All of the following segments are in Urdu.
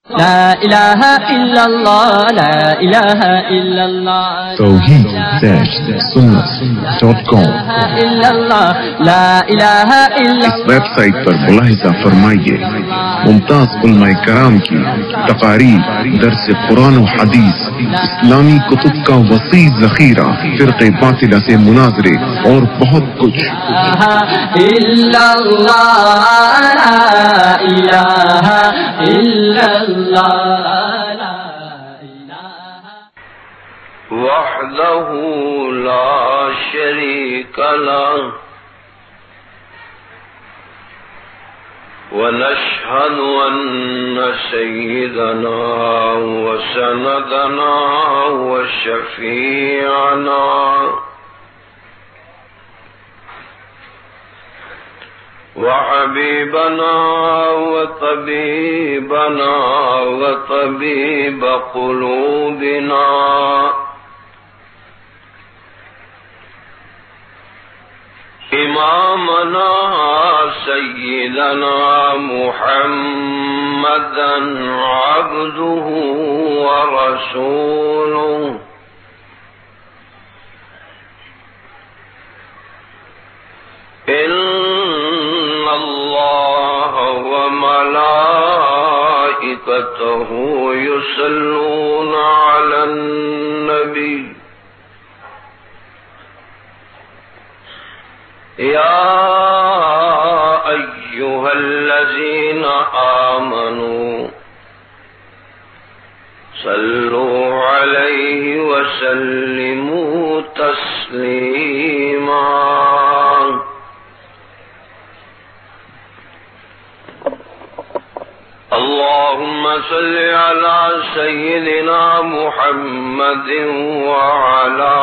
لا إله إلا الله لا إله إلا الله توحید-sunnah.com إلا الله لا إله إلا اس ویب سائٹ پر ملاحظہ فرمائیے ممتاز علماء کرام کی تقاریر، درس قرآن و حدیث، اسلامی کتب کا وسیع ذخیرہ، فرقے باطلہ سے مناظرے اور بہت کچھ۔ إلا الله لا إله إلا الله لا إله وحده لا شريك له ونشهد أن سيدنا وسندنا وشفيعنا وحبيبنا وطبيبنا وطبيب قلوبنا إمامنا سيدنا محمدا عبده ورسوله إن الله وملائكته يصلون على النبي يا أيها الذين آمنوا صلوا عليه وسلموا تسليما اللهم صل على سيدنا محمد وعلى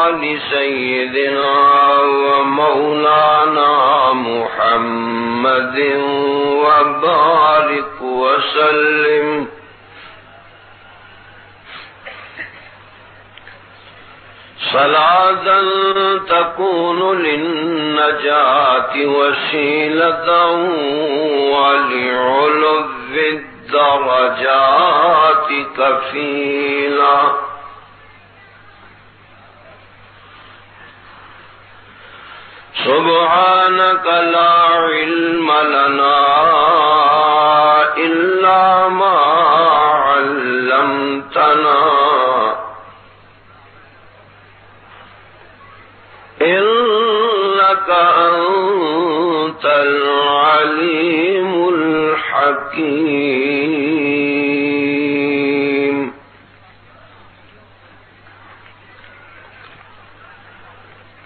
آل سيدنا ومولانا محمد وبارك وسلم صلاة تكون للنجاة وسيلة ولعلو الدرجات كفيلا سبحانك لا علم لنا إلا ما علمتنا إنك أنت العليم الحكيم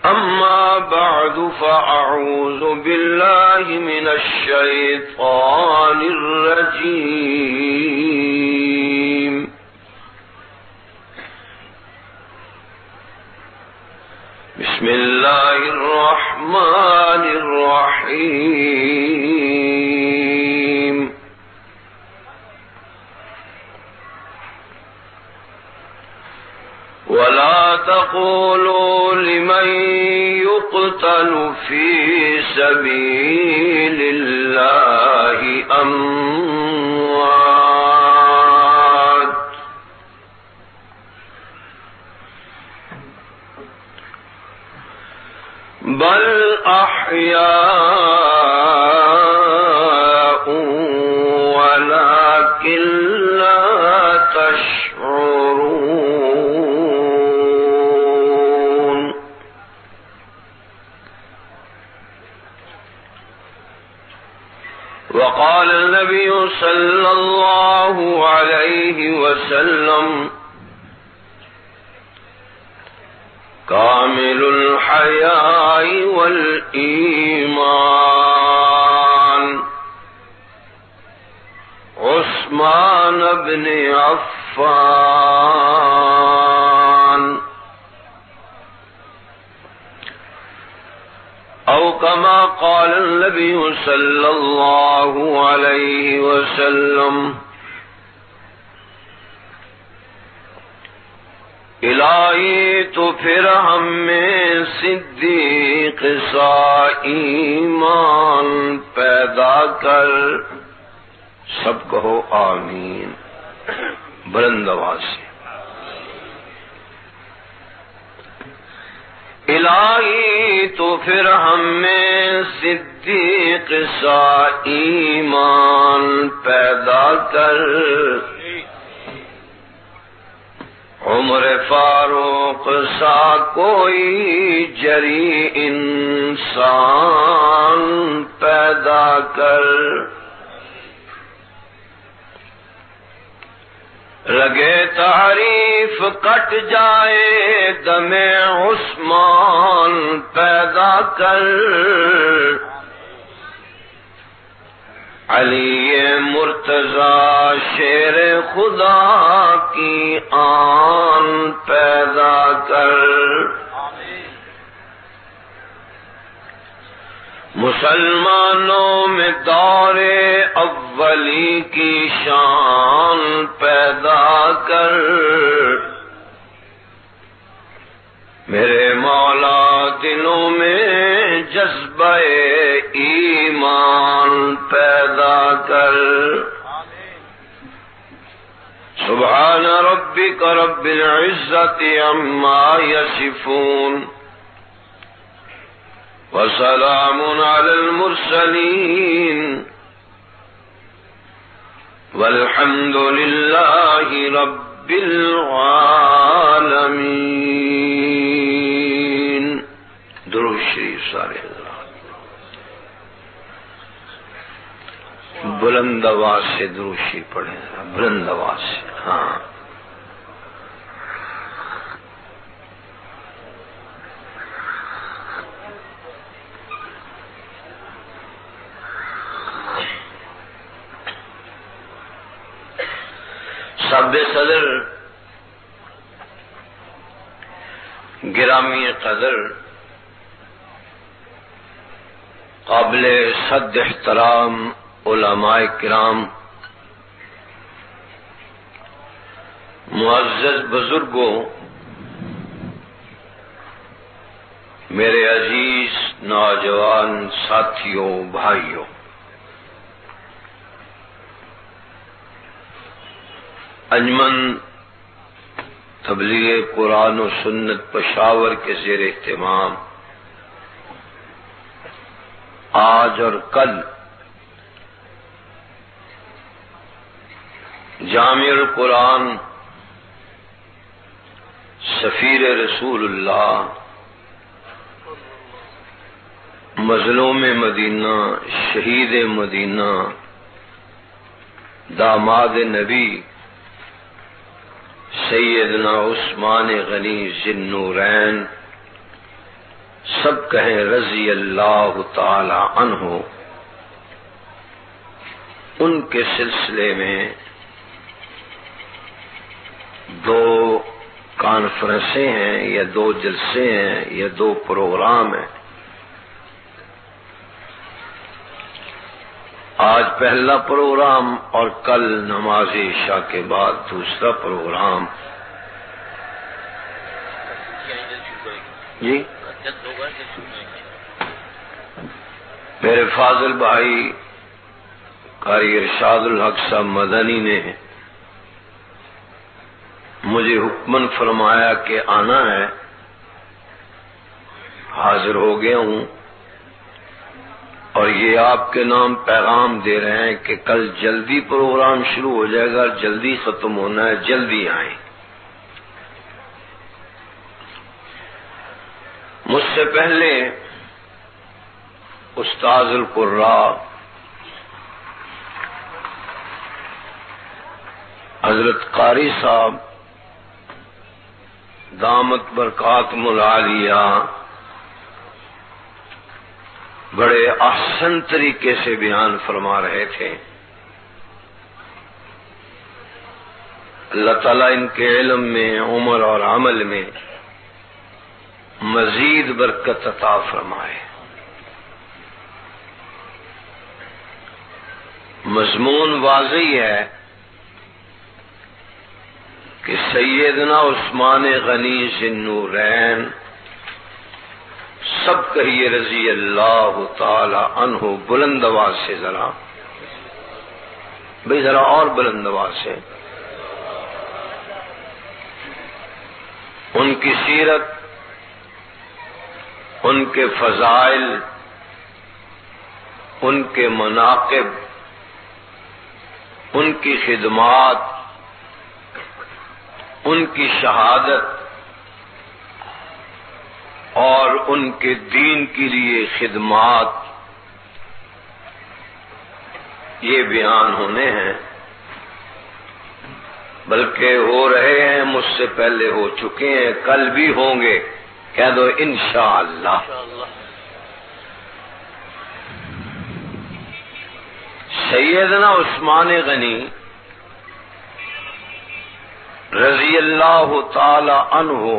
أما بعد فأعوذ بالله من الشيطان الرجيم بسم الله الرحمن الرحيم ولا تقولوا لمن يقتل في سبيل الله أموات بل أحياء ولكن لا تشعرون وقال النبي صلى الله عليه وسلم كامل الحياء والإيمان عثمان بن عفان أو كما قال النبي صلى الله عليه وسلم الہی تو پھر ہم میں صدیق سا ایمان پیدا کر. سب کہو آمین بلند آواز سے. الہی تو پھر ہم میں صدیق سا ایمان پیدا کر. عمر فاروق سا کوئی جری انسان پیدا کر. رگے تعریف کٹ جائے دم عثمان پیدا کر. علی مرتضی شیر خدا کی آن پیدا کر. مسلمانوں میں دور اولی کی شان پیدا کر. میرے مولا دلوں میں جذبہ ایمان پیدا کر. سبحان ربک رب العزت عما یصفون وسلام علی المرسلین والحمد للہ رب العالمین. درود شریف سارے بلند آواز سے درود شریف پڑھیں. بلند آواز سے. ہاں سب صدر گرامی قدر قابل صد احترام علماء کرام، معزز بزرگوں، میرے عزیز نوجوان ساتھیوں، بھائیوں، انجمن تبلیغ قرآن و سنت پشاور کے زیر اہتمام آج اور کل جامع القرآن سفیر رسول اللہ مظلوم مدینہ شہید مدینہ داماد نبی سیدنا عثمان غنی ذی النورین، سب کہیں رضی اللہ تعالی عنہ، ان کے سلسلے میں دو کانفرنسیں ہیں یا دو جلسے ہیں یا دو پروگرام ہیں. آج پہلا پروگرام اور کل نماز عشاء کے بعد دوسرا پروگرام. جی میرے فاضل بھائی قاری ارشاد الحق صاحب مدنی نے مجھے حکمن فرمایا کہ آنا ہے. حاضر ہو گیا ہوں اور یہ آپ کے نام پیغام دے رہے ہیں کہ کل جلدی پروگرام شروع ہو جائے گا، جلدی ختم ہونا ہے، جلدی آئیں. مجھ سے پہلے استاذ القراء حضرت قاری صاحب دامت برکاتہم العالیہ بڑے احسن طریقے سے بیان فرما رہے تھے. اللہ تعالیٰ ان کے علم میں، عمر اور عمل میں مزید برکت عطا فرمائے. مضمون واضح ہے کہ سیدنا عثمان غنی ذوالنورین، سب کہیے رضی اللہ تعالی عنہ بلند آواز سے، ذرا بھئی ذرا اور بلند آواز سے. ان کی سیرت، ان کے فضائل، ان کے مناقب، ان کی خدمات، ان کی شہادت اور ان کے دین کے لیے خدمات، یہ بیان ہونے ہیں، بلکہ ہو رہے ہیں، مجھ سے پہلے ہو چکے ہیں، کل بھی ہوں گے. کہہ دو انشاءاللہ. سیدنا عثمان غنی رضی اللہ تعالی عنہ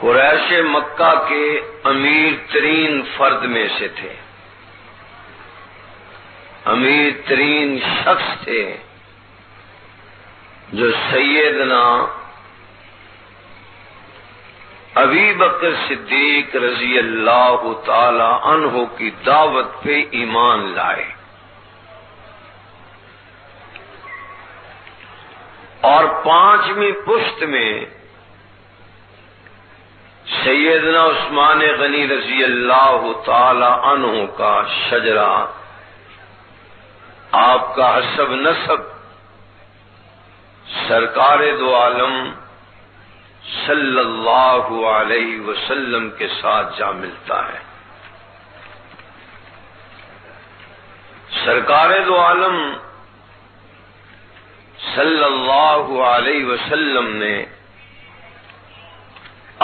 قریش مکہ کے امیر ترین فرد میں سے تھے، امیر ترین شخص تھے، جو سیدنا ابی بکر صدیق رضی اللہ تعالی عنہ کی دعوت پہ ایمان لائے، اور 5ویں پشت میں سیدنا عثمان غنی رضی اللہ تعالی عنہ کا شجرہ، آپ کا حسب نسب سرکار دو عالم صلی اللہ علیہ وسلم کے ساتھ جا ملتا ہے. سرکار دو عالم صلی اللہ علیہ وسلم نے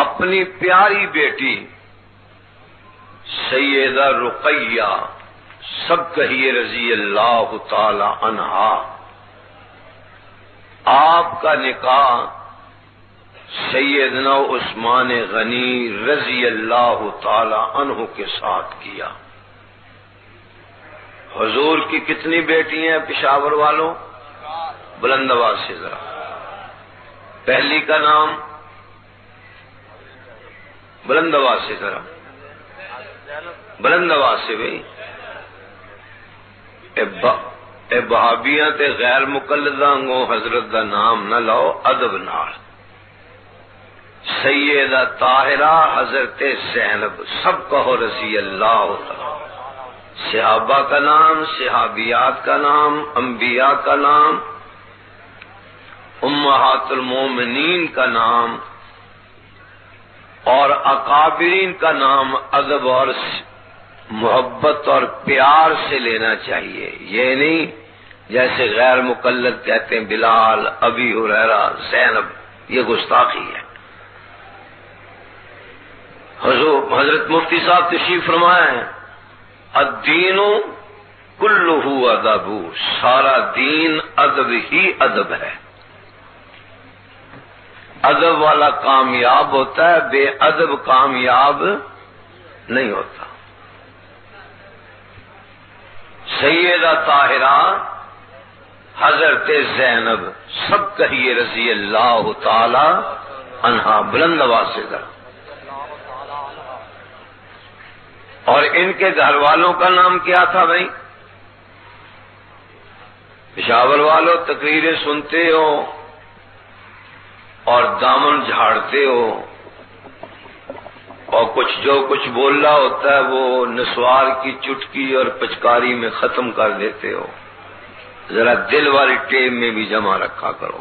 اپنی پیاری بیٹی سیدہ رقیہ، سب کہیے رضی اللہ تعالی عنہا، آپ کا نکاح سیدنا عثمان غنی رضی اللہ تعالی عنہ کے ساتھ کیا. حضور کی کتنی بیٹی ہیں پشاور والوں؟ بلند آواز سے ذرا. پہلی کا نام بلند آواز سے ذرا، بلند آواز سے بھائی. اے بہابیاں تے غیر مقلداں گو حضرت دا نام نہ لاؤ ادب نال. سیدہ طاہرہ حضرت زینب، سب کہو رضی اللہ تعالی. صحابہ کا نام، صحابیات کا نام، انبیاء کا نام، امہات المومنین کا نام اور اکابرین کا نام ادب اور محبت اور پیار سے لینا چاہیے. یہ نہیں جیسے غیر مقلد کہتے ہیں بلال، ابی ہریرہ، زینب، یہ گستاخی ہے. حضرت مفتی صاحب تشریف فرمائے ہیں الدین کلہ ادب، سارا دین ادب ہی ادب ہے. ادب والا کامیاب ہوتا ہے، بے ادب کامیاب نہیں ہوتا. سیدہ طاہرہ حضرت زینب، سب کہیے رضی اللہ تعالی عنہا، بلند آواز سے ذرا. اور ان کے گھر والوں کا نام کیا تھا بھائی؟ پشاور والوں تقریریں سنتے ہو اور دامن جھاڑتے ہو، اور جو کچھ بول رہا ہوتا ہے وہ نسوار کی چٹکی اور پچکاری میں ختم کر دیتے ہو. ذرا دل والی ٹیم میں بھی جمع رکھا کرو.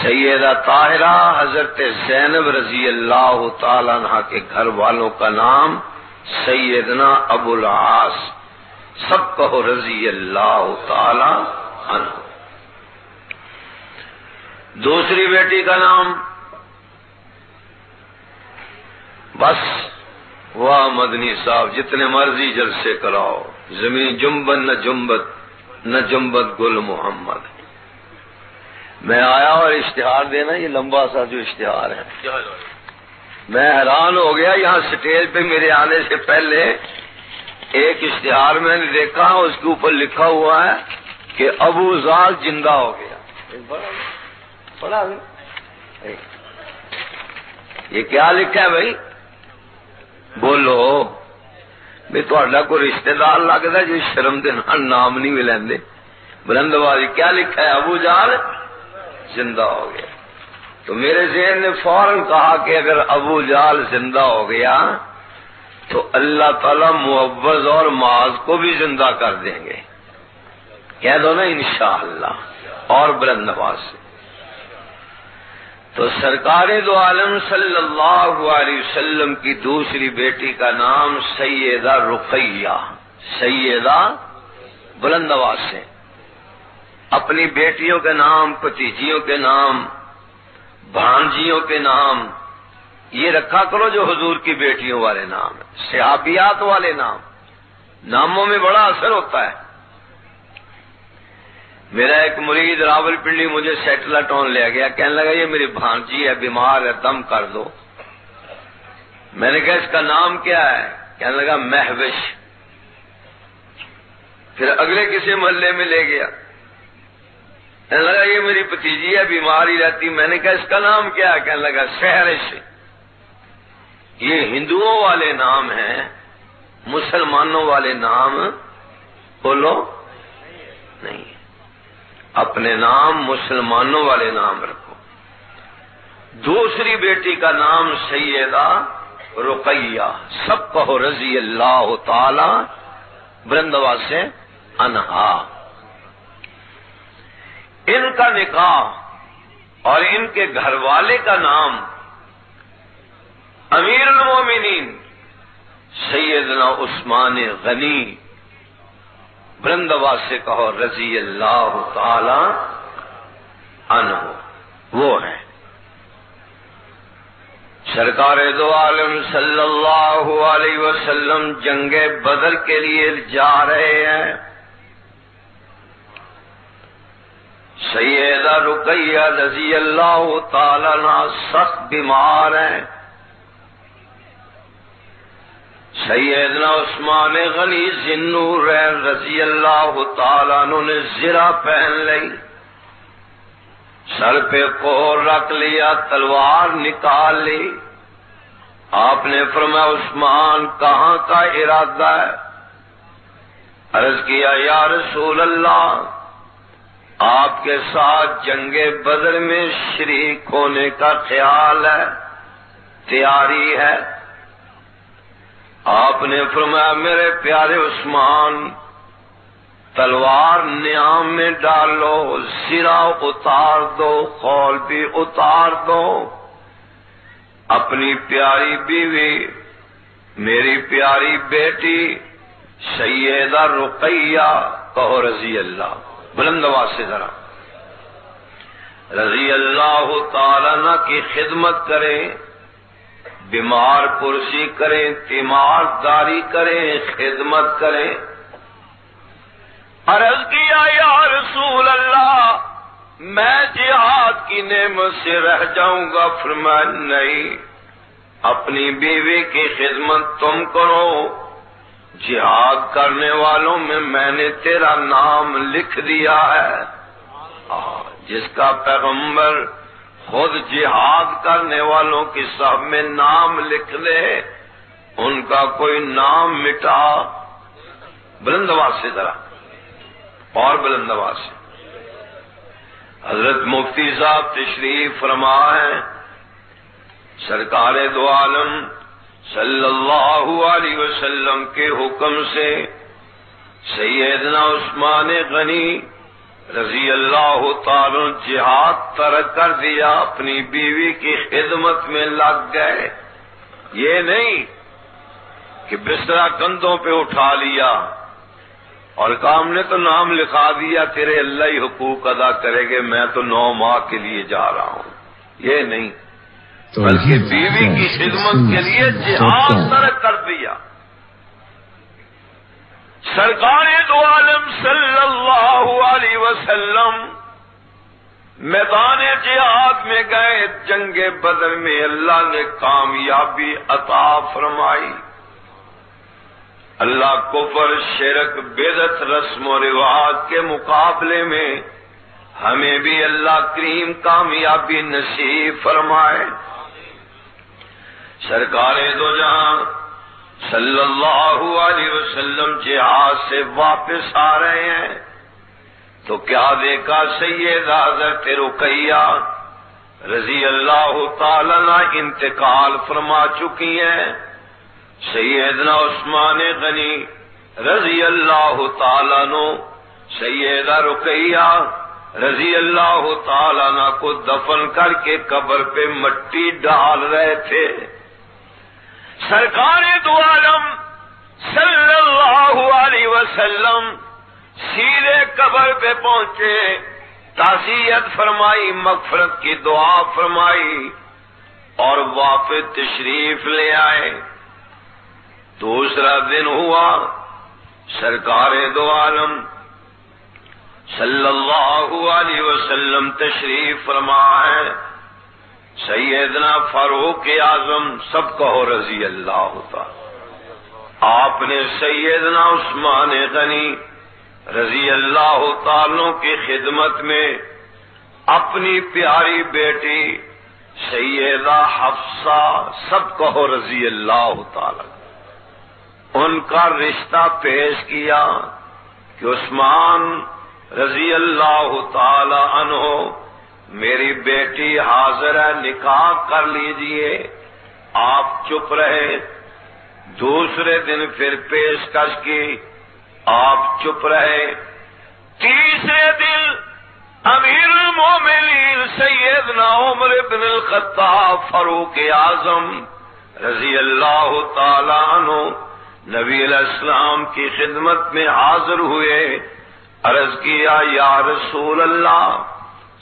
سیدہ طاہرہ حضرت زینب رضی اللہ تعالی عنہ کے گھر والوں کا نام سیدنا ابو العاص، سب کہو رضی اللہ تعالی عنہ. دوسری بیٹی کا نام بس واہ مدنی صاحب جتنے مرضی جلسے کراؤ، زمین جنبت نہ جنبت گل محمد. میں آیا اور اشتہار دینا، یہ لمبا سا جو اشتہار ہے، میں حیران ہو گیا. یہاں سٹیج پہ میرے آنے سے پہلے ایک اشتہار میں نے دیکھا، اس کے اوپر لکھا ہوا ہے کہ ابو ذال زندہ ہو گیا. پڑھا یہ کیا لکھا ہے بھائی؟ بولو بھی تھوڑا کوئی رشتہ دار لگتا جو شرم دے نام نہیں بھی لیندے. بلند آواز کیا لکھا ہے؟ ابو جہل زندہ ہو گیا. تو میرے ذہن نے فوراً کہا کہ اگر ابو جہل زندہ ہو گیا تو اللہ تعالی معوذ اور معاذ کو بھی زندہ کر دیں گے. کہہ دو نا انشاءاللہ اور بلند آواز سے. تو سرکار دو عالم صلی اللہ علیہ وسلم کی دوسری بیٹی کا نام سیدہ رقیہ. سیدہ بلند آواز سے. اپنی بیٹیوں کے نام، بھتیجیوں کے نام، بھانجیوں کے نام یہ رکھا کرو جو حضور کی بیٹیوں والے نام ہیں، صحابیات والے نام. ناموں میں بڑا اثر ہوتا ہے. میرا ایک مرید راول پنڈی مجھے سیٹلا ٹون لے گیا، کہنے لگا یہ میری بھانجی ہے، بیمار ہے، دم کر دو. میں نے کہا اس کا نام کیا ہے؟ کہنے لگا مہوش. پھر اگلے کسی محلے میں لے گیا، کہنے لگا یہ میری بھتیجی ہے، بیمار ہی رہتی. میں نے کہا اس کا نام کیا ہے؟ کہنے لگا سحرش. یہ ہندوؤں والے نام ہیں، مسلمانوں والے نام بولو نہیں. اپنے نام مسلمانوں والے نام رکھو. دوسری بیٹی کا نام سیدہ رقیہ. سب کہو رضی اللہ تعالی بلند آواز سے عنہا. ان کا نکاح اور ان کے گھر والے کا نام امیر المومنین سیدنا عثمان غنی بلند آواز سے کہو رضی اللہ تعالی عنہ. وہ ہیں سرکار دو عالم صلی اللہ علیہ وسلم جنگ بدر کے لیے جا رہے ہیں. سیدہ رقیہ رضی اللہ تعالی عنہ سخت بیمار ہیں. سیدنا عثمان غنی ذی-النور رضی اللہ تعالیٰ عنہ نے زرہ پہن لی، سر پہ کوہر رکھ لیا، تلوار نکال لی. آپ نے فرمایا عثمان کہاں کا ارادہ ہے؟ عرض کیا یا رسول اللہ آپ کے ساتھ جنگ بدر میں شریک ہونے کا خیال ہے، تیاری ہے. آپ نے فرمایا میرے پیارے عثمان تلوار نیام میں ڈالو، زرہ اتار دو، خول بھی اتار دو. اپنی پیاری بیوی میری پیاری بیٹی سیدہ رقیہ کہو رضی اللہ بلند آواز سے ذرا رضی اللہ تعالیٰ عنہ کی خدمت کریں، بیمار پرسی کریں، تیمارداری کریں، خدمت کریں. عرض کیا یا رسول اللہ میں جہاد کی نعمت سے رہ جاؤں گا. فرمایا نہیں، اپنی بیوی کی خدمت تم کرو. جہاد کرنے والوں میں نے تیرا نام لکھ دیا ہے. جس کا پیغمبر خود جہاد کرنے والوں کی صحب میں نام لکھ دے ان کا کوئی نام مٹا. بلند آواز سے ذرا اور بلند آواز سے. حضرت مفتی صاحب تشریف فرما ہے. سرکار دو عالم صلی اللہ علیہ وسلم کے حکم سے سیدنا عثمان غنی رضی اللہ تعالی جہاد ترک کر دیا، اپنی بیوی کی خدمت میں لگ گئے. یہ نہیں کہ بسترا کندھوں پہ اٹھا لیا اور کام نے تو نام لکھا دیا تیرے اللہ ہی حقوق ادا کرے گے، میں تو 9 ماہ کے لیے جا رہا ہوں. یہ نہیں، بلکہ بیوی کی خدمت کے لیے جہاد ترک کر دیا. سرکار دو عالم صلی اللہ علیہ وسلم میدان جہاد میں گئے. جنگ بدر میں اللہ نے کامیابی عطا فرمائی. اللہ کفر، شرک، بدعت، رسم و رواج کے مقابلے میں ہمیں بھی اللہ کریم کامیابی نصیب فرمائے۔ سرکار دو جہاں صلی اللہ علیہ وسلم جہاد سے واپس آ رہے ہیں تو کیا دیکھا؟ سیدہ حضرت رقیہ رضی اللہ تعالی عنہ انتقال فرما چکی ہیں۔ سیدنا عثمان غنی رضی اللہ تعالی عنہ سیدہ رقیہ رضی اللہ تعالی عنہ کو دفن کر کے قبر پہ مٹی ڈال رہے تھے۔ سرکار دو عالم صلی اللہ علیہ وسلم سیدھے قبر پہ پہنچے، تعزیت فرمائی، مغفرت کی دعا فرمائی اور واپس تشریف لے آئے۔ دوسرا دن ہوا، سرکار دو عالم صلی اللہ علیہ وسلم تشریف فرما ہے۔ سیدنا فاروق اعظم، سب کہو رضی اللہ تعالی، آپ نے سیدنا عثمان غنی رضی اللہ تعالیٰ کی خدمت میں اپنی پیاری بیٹی سیدہ حفصہ، سب کہو رضی اللہ تعالی، ان کا رشتہ پیش کیا کہ عثمان رضی اللہ تعالی عنہ میری بیٹی حاضر ہے، نکاح کر لیجئے۔ آپ چپ رہے۔ دوسرے دن پھر پیشکش کی، آپ چپ رہے۔ تیسرے دن امیر المومنین سیدنا عمر بن الخطاب فاروق اعظم رضی اللہ تعالی عنہ نبی علیہ السلام کی خدمت میں حاضر ہوئے۔ عرض کیا، یا رسول اللہ،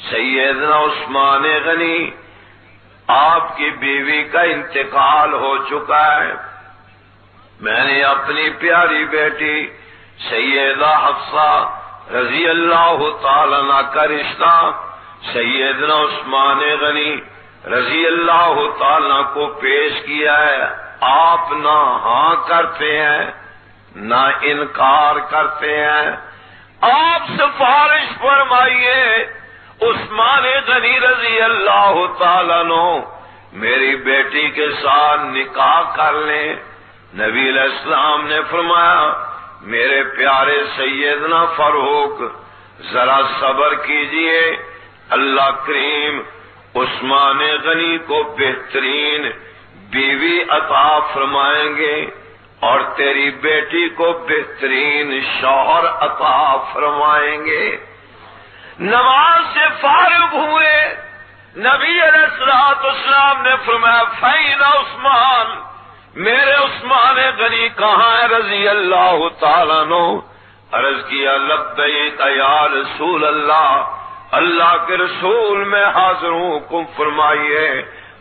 سیدنا عثمان غنی آپ کی بیوی کا انتقال ہو چکا ہے، میں نے اپنی پیاری بیٹی سیدہ حفصہ رضی اللہ تعالی عنہ کا رشتہ سیدنا عثمان غنی رضی اللہ تعالی عنہ کو پیش کیا ہے، آپ نہ ہاں کرتے ہیں نہ انکار کرتے ہیں۔ آپ سفارش فرمائیے عثمان غنی رضی اللہ تعالیٰ عنہ میری بیٹی کے ساتھ نکاح کر لیں۔ نبی علیہ السلام نے فرمایا، میرے پیارے سیدنا فاروق ذرا صبر کیجئے، اللہ کریم عثمان غنی کو بہترین بیوی عطا فرمائیں گے اور تیری بیٹی کو بہترین شوہر عطا فرمائیں گے۔ نماز سے فارغ ہوئے، نبی علیہ السلام نے فرمایا، فَإِنَ عثمان، میرے عثمان غنی کہاں ہے رضی اللہ تعالیٰ عنہ؟ عرض کیا، لبیک یا رسول اللہ، اللہ کے رسول میں حاضر ہوں، حکم فرمائیے۔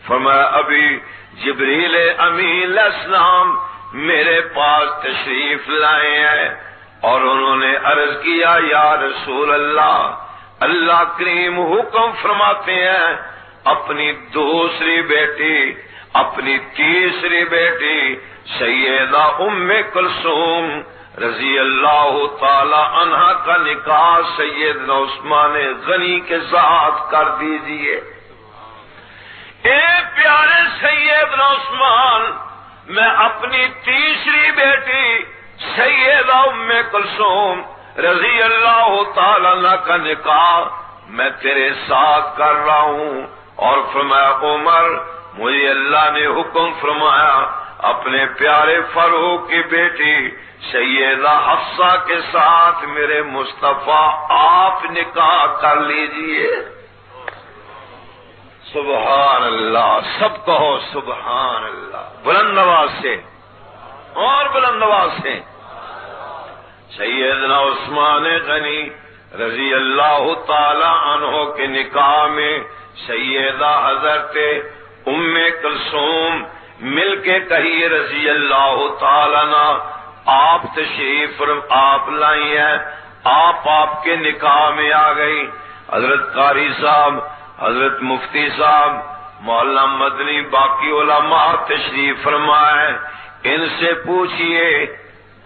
فرمایا، ابھی جبریل امین علیہ السلام میرے پاس تشریف لائے ہیں اور انہوں نے عرض کیا، یا رسول اللہ، اللہ کریم حکم فرماتے ہیں اپنی دوسری بیٹی، اپنی تیسری بیٹی سیدہ ام کلثوم رضی اللہ تعالی عنہ کا نکاح سیدنا عثمان غنی کے ساتھ کر دیجئے۔ اے پیارے سیدنا عثمان، میں اپنی تیسری بیٹی سیدہ ام کلثوم رضی اللہ تعالی عنہ کا نکاح میں تیرے ساتھ کر رہا ہوں۔ اور فرمایا، عمر، مجھے اللہ نے حکم فرمایا اپنے پیارے فاروق کی بیٹی سیدہ حفصہ کے ساتھ میرے مصطفیٰ آپ نکاح کر لیجئے۔ سبحان اللہ، سب کہو سبحان اللہ، بلند آواز سے اور بلند آواز سے۔ سیدنا عثمان غنی رضی اللہ تعالی عنہ کے نکاح میں سیدہ حضرت ام کلثوم مل کے کہی رضی اللہ تعالی عنہ، آپ تشریف آپ لائی ہیں، آپ کے نکاح میں آ گئی۔ حضرت قاری صاحب، حضرت مفتی صاحب، مولانا مدنی، باقی علماء تشریف فرمائے، ان سے پوچھئے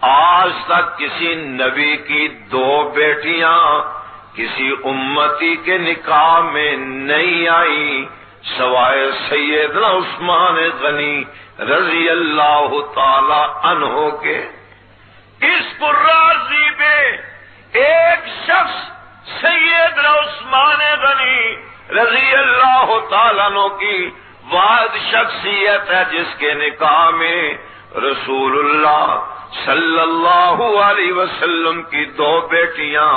آج تک کسی نبی کی 2 بیٹیاں کسی امتی کے نکاح میں نہیں آئی سوائے سیدنا عثمان غنی رضی اللہ تعالی عنہ کے۔ اس قرارزی میں ایک شخص سیدنا عثمان غنی رضی اللہ تعالیٰ عنہ کی واحد شخصیت ہے جس کے نکاح میں رسول اللہ صلی اللہ علیہ وسلم کی 2 بیٹیاں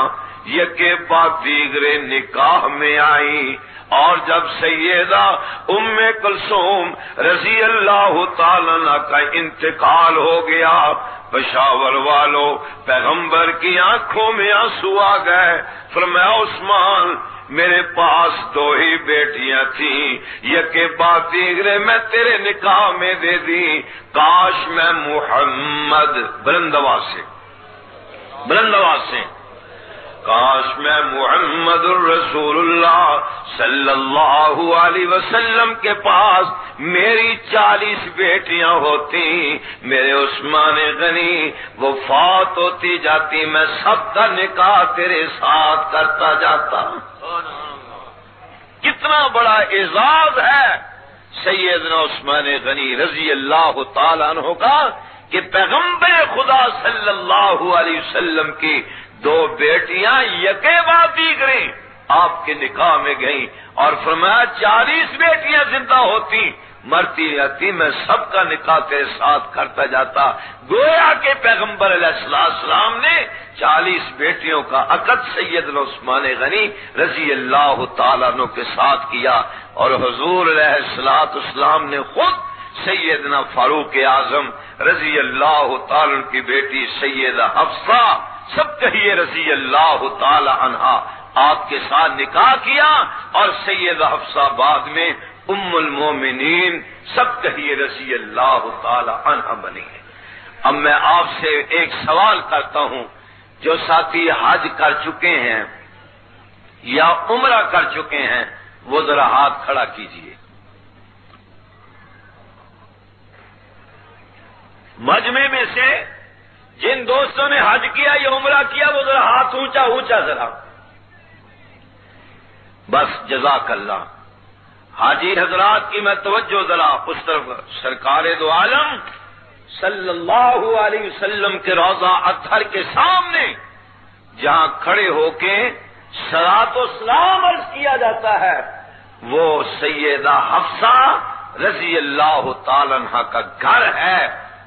یکے بعد دیگرے نکاح میں آئیں، اور جب سیدہ ام کلثوم رضی اللہ تعالیٰ عنہ کا انتقال ہو گیا، پشاور والوں پیغمبر کی آنکھوں میں آنسو آ گئے۔ فرمایا عثمان میرے پاس 2 ہی بیٹیاں تھیں، یکے بعد دیگرے میں تیرے نکاح میں دے دی، کاش میں محمد بلند آواز سے کاش میں محمد الرسول اللہ صلی اللہ علیہ وسلم کے پاس میری 40 بیٹیاں ہوتی، میرے عثمان غنی وفات ہوتی جاتی، میں سب کا نکاح تیرے ساتھ کرتا جاتا۔ کتنا بڑا اعزاز ہے سیدنا عثمان غنی رضی اللہ تعالیٰ عنہ کا کہ پیغمبر خدا صلی اللہ علیہ وسلم کی 2 بیٹیاں یکے بعد دیگرے آپ کے نکاح میں گئیں، اور فرمایا 40 بیٹیاں زندہ ہوتی مرتی رہتی، میں سب کا نکاح تیرے ساتھ کرتا جاتا۔ گویا کہ پیغمبر علیہ السلام نے 40 بیٹیوں کا عقد سیدنا عثمان غنی رضی اللہ تعالیٰ عنہ کے ساتھ کیا، اور حضور علیہ السلام نے خود سیدنا فاروق اعظم رضی اللہ تعالیٰ عنہ کی بیٹی سیدہ حفصہ، سب کہیے رضی اللہ تعالی عنہا، آپ کے ساتھ نکاح کیا، اور سیدہ حفصہ بعد میں ام المومنین، سب کہیے رضی اللہ تعالی عنہا بنی ہے۔ اب میں آپ سے ایک سوال کرتا ہوں، جو ساتھی حج کر چکے ہیں یا عمرہ کر چکے ہیں وہ ذرا ہاتھ کھڑا کیجئے۔ مجمع میں سے جن دوستوں نے حج کیا یا عمرہ کیا وہ ذرا ہاتھ اونچا ذرا، بس جزاک اللہ۔ حاجی حضرات کی میں توجہ ذرا اس طرف، سرکار دو عالم صلی اللہ علیہ وسلم کے روضہ اطہر کے سامنے جہاں کھڑے ہو کے صلاۃ و سلام عرض کیا جاتا ہے، وہ سیدہ حفصہ رضی اللہ تعالی عنہا کا گھر ہے،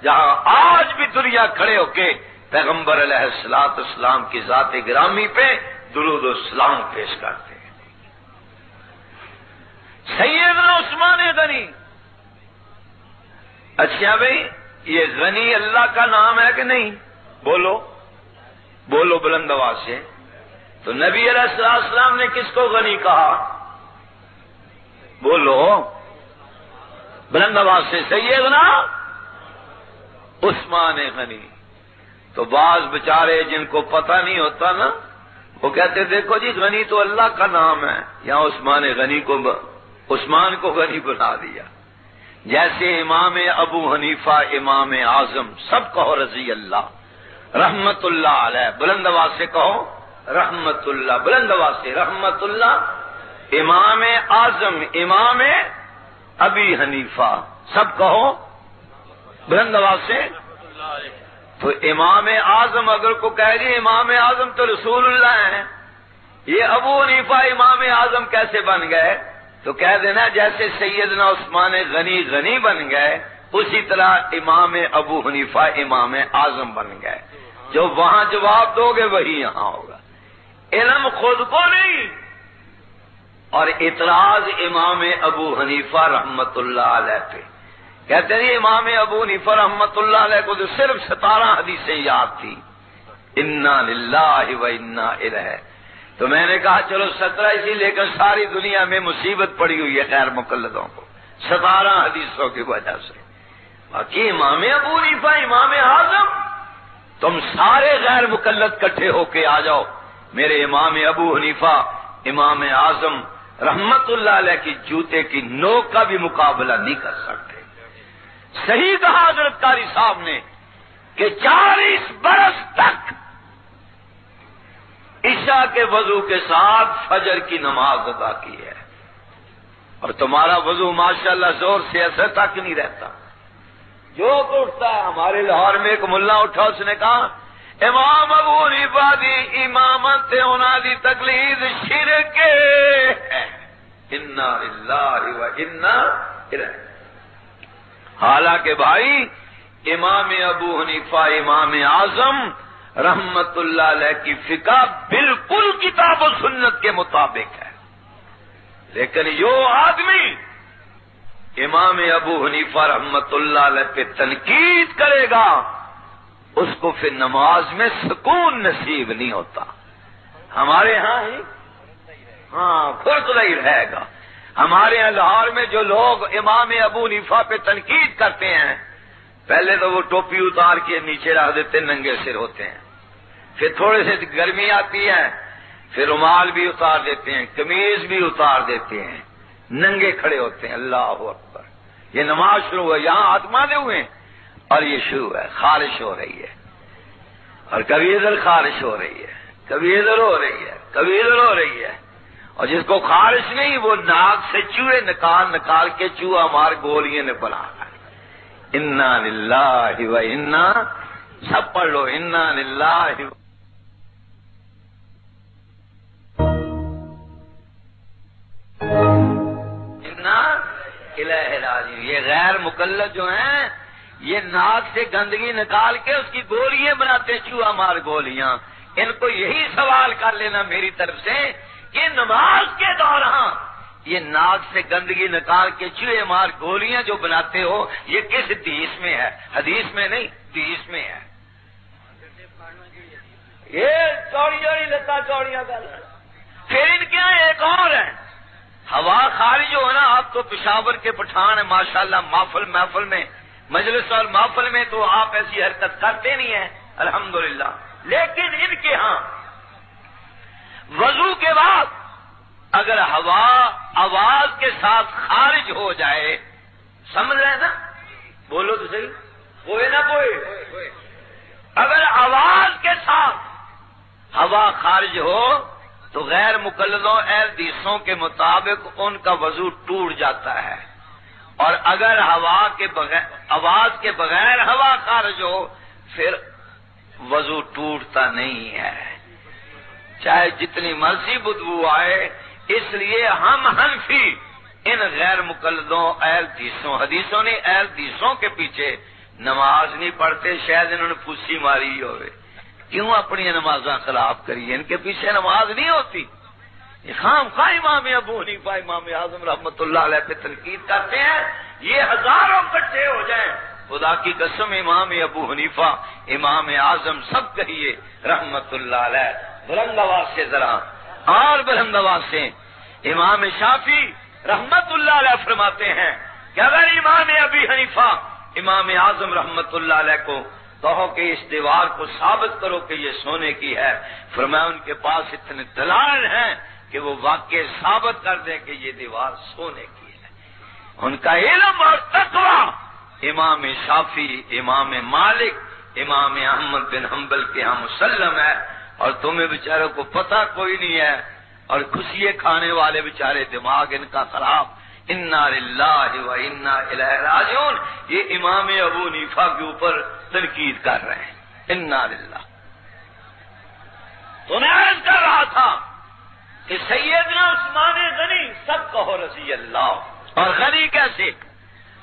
جہاں آج بھی دنیا کھڑے ہو کے پیغمبر علیہ السلام کی ذات گرامی پہ درود و سلام پیش کرتے ہیں۔ سیدنا عثمان غنی، اچھا بھائی یہ غنی اللہ کا نام ہے کہ نہیں؟ بولو بلند آواز سے۔ تو نبی علیہ السلام نے کس کو غنی کہا؟ بولو بلند آواز سے، سیدنا عثمان غنی۔ تو بعض بچارے جن کو پتہ نہیں ہوتا نا، وہ کہتے دیکھو جی غنی تو اللہ کا نام ہے، یہاں عثمان کو غنی بنا دیا۔ جیسے امام ابو حنیفہ امام اعظم، سب کہو رضی اللہ، رحمت اللہ علیہ، بلند آواز سے کہو رحمت اللہ، بلند آواز سے رحمت اللہ، امام اعظم امام ابی حنیفہ، سب کہو بلند آواز سے۔ تو امام اعظم اگر کو کہہ گی امام اعظم تو رسول اللہ ہیں، یہ ابو حنیفہ امام اعظم کیسے بن گئے؟ تو کہہ دینا جیسے سیدنا عثمان غنی بن گئے، اسی طرح امام ابو حنیفہ امام اعظم بن گئے۔ جو وہاں جواب دو گے وہی یہاں ہوگا۔ علم خود کو نہیں، اور اعتراض امام ابو حنیفہ رحمت اللہ علیہ پہ۔ کہتے ہیں امام ابو حنیفہ رحمت اللہ علیہ کو تو صرف 17 حدیثیں یاد تھی، انا للہ و انا الیہ۔ تو میں نے کہا چلو 17 اسی لے کر ساری دنیا میں مصیبت پڑی ہوئی ہے غیر مقلدوں کو 17 حدیثوں کی وجہ سے۔ باقی امام ابو حنیفہ امام اعظم، تم سارے غیر مقلد کٹھے ہو کے آ جاؤ، میرے امام ابو حنیفہ امام اعظم رحمت اللہ علیہ کی جوتے کی نوک کا بھی مقابلہ نہیں کر سکتے۔ صحیح کہا حضرت قاری صاحب نے کہ 40 برس تک عشاء کے وضو کے ساتھ فجر کی نماز ادا کی ہے، اور تمہارا وضو ماشاءاللہ زور سے اثر تک نہیں رہتا، جو اٹھتا ہے۔ ہمارے لاہور میں ایک ملا اٹھا، اس نے کہا امام ابو حنیفہ دی امامت انہاں دی تقلید شرک ہے، انا للہ و انا الیہ۔ حالانکہ بھائی امام ابو حنیفہ امام اعظم رحمت اللہ علیہ کی فقہ بالکل کتاب و سنت کے مطابق ہے، لیکن جو آدمی امام ابو حنیفہ رحمت اللہ علیہ پہ تنقید کرے گا اس کو پھر نماز میں سکون نصیب نہیں ہوتا۔ ہمارے ہاں ہی ہی رہے گا۔ ہمارے یہاں لاہور میں جو لوگ امام ابو حنیفہ پہ تنقید کرتے ہیں، پہلے تو وہ ٹوپی اتار کے نیچے رکھ دیتے، ننگے سر ہوتے ہیں، پھر تھوڑے سے گرمی آتی ہے پھر رومال بھی اتار دیتے ہیں، قمیض بھی اتار دیتے ہیں، ننگے کھڑے ہوتے ہیں۔ اللہ اکبر، یہ نماز شروع ہوا، یہاں ہاتھ ماندے ہوئے ہیں اور یہ شروع ہے، خارش ہو رہی ہے، اور کبھی ادھر خارش ہو رہی ہے، کبھی ادھر ہو رہی ہے، کبھی ادھر ہو رہی ہے، اور جس کو خارش نہیں وہ ناک سے چوہے نکال کے چوہا مار گولیاں نے بنا ہے۔ انا للہ و انا، سب پڑھ لو، انا للہ انا الیہ راجعون۔ یہ غیر مکلف جو ہیں یہ ناک سے گندگی نکال کے اس کی گولیاں بناتے، چوہا مار گولیاں۔ ان کو یہی سوال کر لینا میری طرف سے کہ نماز کے دوران یہ ناک سے گندگی نکال کے چوہے مار گولیاں جو بناتے ہو یہ کس حدیث میں ہے؟ حدیث میں نہیں، حدیث میں ہے۔ یہ چوڑی چوڑی لتا چوڑیاں کر، پھر ان کے یہاں ایک اور ہے، ہوا خارج ہو نا۔ آپ تو پشاور کے پٹھان ہیں ماشاءاللہ، محفل میں مجلس اور محفل میں تو آپ ایسی حرکت کرتے نہیں ہیں الحمدللہ، لیکن ان کے ہاں وضو کے بعد اگر ہوا آواز کے ساتھ خارج ہو جائے، سمجھ رہے ہیں نا؟ بولو تو صحیح، کوئی نہ کوئی، اگر آواز کے ساتھ ہوا خارج ہو تو غیر مقلدوں حدیثوں کے مطابق ان کا وضو ٹوٹ جاتا ہے، اور اگر آواز کے بغیر ہوا خارج ہو پھر وضو ٹوٹتا نہیں ہے، چاہے جتنی مرضی بدبو آئے۔ اس لیے ہم حنفی ان غیر مقلدوں حدیثوں نے حدیثوں کے پیچھے نماز نہیں پڑھتے، شاید انہوں نے پھوسی ماری ہوئے، کیوں اپنی نمازاں خراب کری؟ ان کے پیچھے نماز نہیں ہوتی۔ خام خواہ امام ابو حنیفہ امام اعظم رحمت اللہ علیہ پہ تنقید کرتے ہیں، یہ ہزاروں اکٹھے ہو جائیں، خدا کی قسم امام ابو حنیفہ امام اعظم سب کہیے رحمت اللہ علیہ، بلند آواز سے ذرا، اور بلند آواز سے۔ امام شافعی رحمت اللہ علیہ فرماتے ہیں کہ اگر امام ابی حنیفہ امام اعظم رحمت اللہ علیہ کو کہو کہ اس دیوار کو ثابت کرو کہ یہ سونے کی ہے، فرمایا ان کے پاس اتنے دلائل ہیں کہ وہ واقع ثابت کر دیں کہ یہ دیوار سونے کی ہے۔ ان کا علم اور تقوی امام شافعی، امام مالک، امام احمد بن حنبل کے ہاں مسلم ہے، اور تمہیں بیچاروں کو پتہ کوئی نہیں ہے، اور خوشیے کھانے والے بیچارے دماغ ان کا خراب۔ انا للہ و انا الیہ راجعون، یہ امام ابو حنیفہ کے اوپر تنقید کر رہے ہیں، انا للہ۔ تو میں عرض کر رہا تھا کہ سیدنا عثمان غنی سب کہو رضی اللہ، اور غنی کیسے؟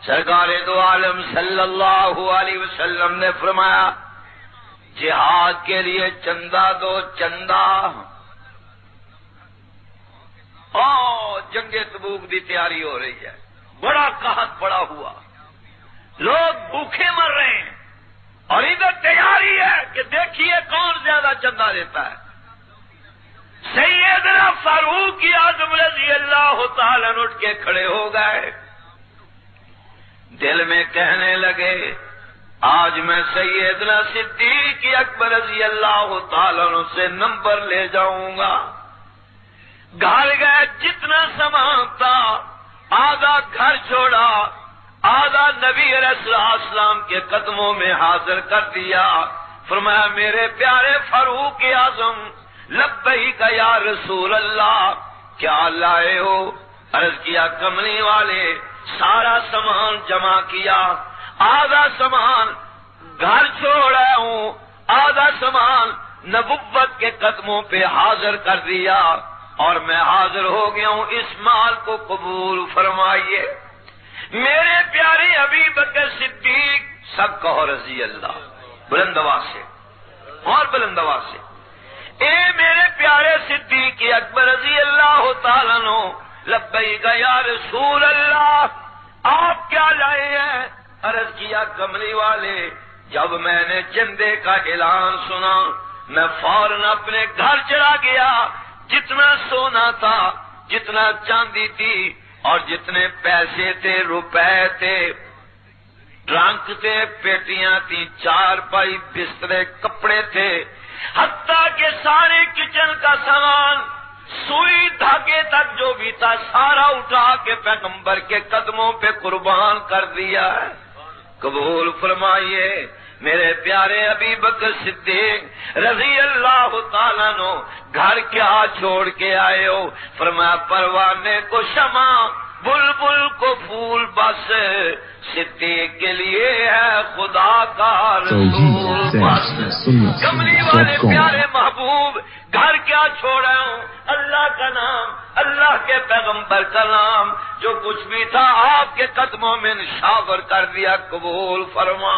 سرکار دو عالم صلی اللہ علیہ وسلم نے فرمایا جہاد کے لیے چندہ دو، چندہ۔ جنگ تبوک دی تیاری ہو رہی ہے، بڑا قحط پڑا ہوا، لوگ بھوکے مر رہے ہیں، اور ادھر تیاری ہے کہ دیکھیے کون زیادہ چندہ دیتا ہے۔ سیدنا فاروق اعظم رضی اللہ تعالیٰ اٹھ کے کھڑے ہو گئے، دل میں کہنے لگے آج میں سیدنا صدیق اکبر رضی اللہ تعالیٰ عنہ سے نمبر لے جاؤں گا۔ گھر گئے، جتنا سامان تھا آدھا گھر چھوڑا، آدھا نبی علیہ السلام کے قدموں میں حاضر کر دیا. فرمایا میرے پیارے فاروق اعظم لبیک یا رسول اللہ، کیا لائے ہو؟ عرض کیا کملی والے سارا سامان جمع کیا، آدھا سامان گھر چھوڑا ہوں، آدھا سامان نبوت کے قدموں پہ حاضر کر دیا، اور میں حاضر ہو گیا ہوں، اس مال کو قبول فرمائیے. میرے پیارے ابی بکر صدیق، سب کہو رضی اللہ، بلند آواز سے اور بلند آواز سے. اے میرے پیارے صدیق اکبر رضی اللہ تعالیٰ عنہ، لبیک یا رسول اللہ، آپ کیا لائے ہیں؟ عرض کیا کملی والے جب میں نے چندے کا اعلان سنا میں فوراً اپنے گھر چلا گیا. جتنا سونا تھا، جتنا چاندی تھی، اور جتنے پیسے تھے، روپے تھے، ٹرنک تھے، پیٹیاں تھیں، چار پائی بسترے، کپڑے تھے، حتیٰ کہ سارے کچن کا سامان، سوئی دھاگے تک جو بھی تھا، سارا اٹھا کے پیغمبر کے قدموں پہ قربان کر دیا ہے. قبول فرمائیے. میرے پیارے ابی بکر صدیق رضی اللہ تعالیٰ عنہ گھر کیا چھوڑ کے آئے ہو؟ فرمایا پروانے کو شمع، بلبل کو پھول، بس صدیق کے لیے ہے خدا کا رسول بس. کملی والے پیارے محبوب گھر کیا چھوڑا ہوں؟ اللہ کا نام، اللہ کے پیغمبر کا نام، جو کچھ بھی تھا آپ کے قدموں میں نشاور کر دیا. قبول فرما.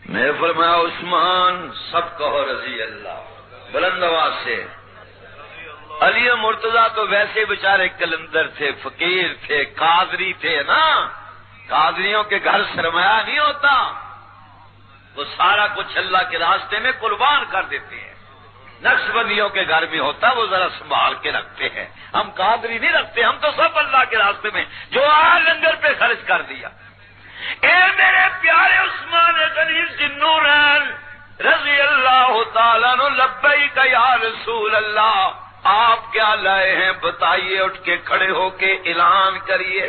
میں فرمایا عثمان، سب کہو رضی اللہ، بلند آواز سے. علی مرتضیٰ تو ویسے بیچارے کلندر تھے، فقیر تھے، قادری تھے نا. قادریوں کے گھر سرمایہ نہیں ہوتا، وہ سارا کچھ اللہ کے راستے میں قربان کر دیتے ہیں. نقشبندیوں کے گھر میں ہوتا، وہ ذرا سنبھال کے رکھتے ہیں. ہم قادری نہیں رکھتے، ہم تو سب اللہ کے راستے میں جو لنگر پہ خرچ کر دیا. اے میرے پیارے عثمان غنی ذوالنورین رضی اللہ تعالیٰ عنہ، لبیک یا رسول اللہ، آپ کیا لائے ہیں بتائیے. اٹھ کے کھڑے ہو کے اعلان کریے.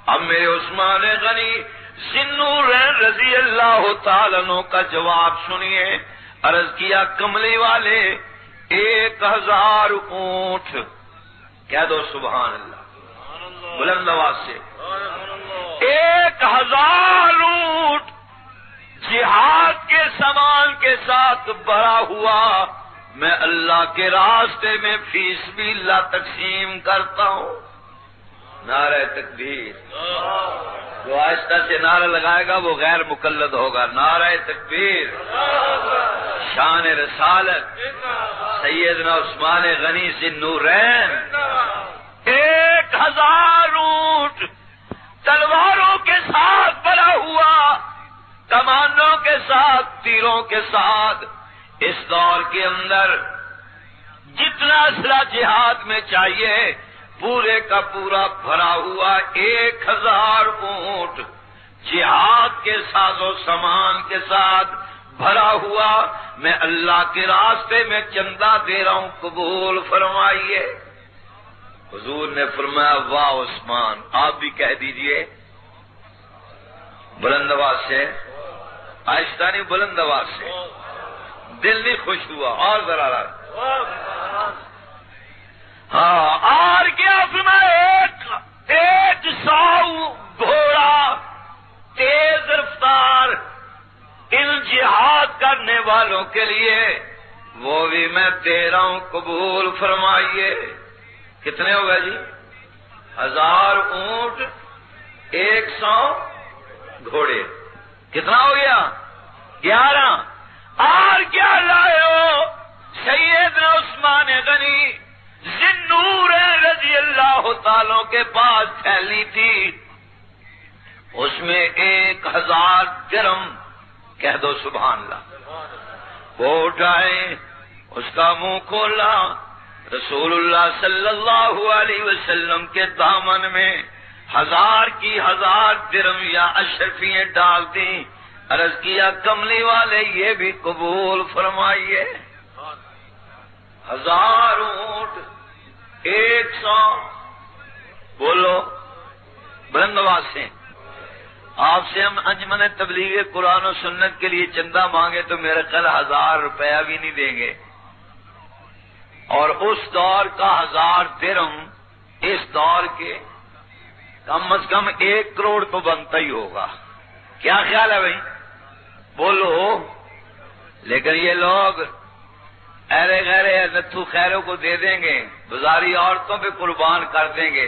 اب میرے عثمان غنی ذوالنورین رضی اللہ تعالیٰ عنہ کا جواب سنیے. عرض کیا کملی والے 1000 اونٹ. کہہ دو سبحان اللہ بلند آواز سے. 1000 اونٹ جہاد کے سامان کے ساتھ بھرا ہوا میں اللہ کے راستے میں فی سبیل اللہ تقسیم کرتا ہوں. نعرہ تکبیر. جو آہستہ سے نعرہ لگائے گا وہ غیر مقلد ہوگا. نعرہ تکبیر. شان رسالت سیدنا عثمان غنی ذوالنورین. 1000 اونٹ تلواروں کے ساتھ بھرا ہوا، کمانوں کے ساتھ، تیروں کے ساتھ. اس دور کے اندر جتنا اسلحہ جہاد میں چاہیے پورے کا پورا بھرا ہوا 1000 اونٹ جہاد کے ساز و سامان کے ساتھ بھرا ہوا میں اللہ کے راستے میں چندہ دے رہا ہوں. قبول فرمائیے. حضور نے فرمایا واہ عثمان. آپ بھی کہہ دیجئے بلند آواز سے، آہستہ نہیں بلند آواز سے. دل نہیں خوش ہوا اور ذرا ہاں. اور کیا فرمایا؟ 100 گھوڑا تیز رفتار ان جہاد کرنے والوں کے لیے وہ بھی میں دے رہا ہوں. قبول فرمائیے. کتنے ہو گئے جی؟ 1000 اونٹ 100 گھوڑے. کتنا ہو گیا؟ 11. اور کیا لائے ہو؟ سیدنا عثمان غنی ذوالنورین رضی اللہ تعالیٰ کے پاس تھیلی تھی، اس میں 1000 درم. کہہ دو سبحان اللہ. وہ اٹھائے، اس کا منہ کھولا، رسول اللہ صلی اللہ علیہ وسلم کے دامن میں 1000 کی 1000 درم یا اشرفیاں ڈال دیں. عرض کیا کملی والے یہ بھی قبول فرمائیے. 1000 اونٹ 100 بولو بلند آواز سے آپ سے ہم انجمن تبلیغ قرآن و سنت کے لیے چندہ مانگے تو میرے خیال 1000 روپیہ بھی نہیں دیں گے، اور اس دور کا 1000 درہم اس دور کے کم از کم 1 کروڑ تو بنتا ہی ہوگا. کیا خیال ہے بھائی؟ بولو. لیکن یہ لوگ ایرے غیرے نتھو خیروں کو دے دیں گے، بازاری عورتوں پہ قربان کر دیں گے،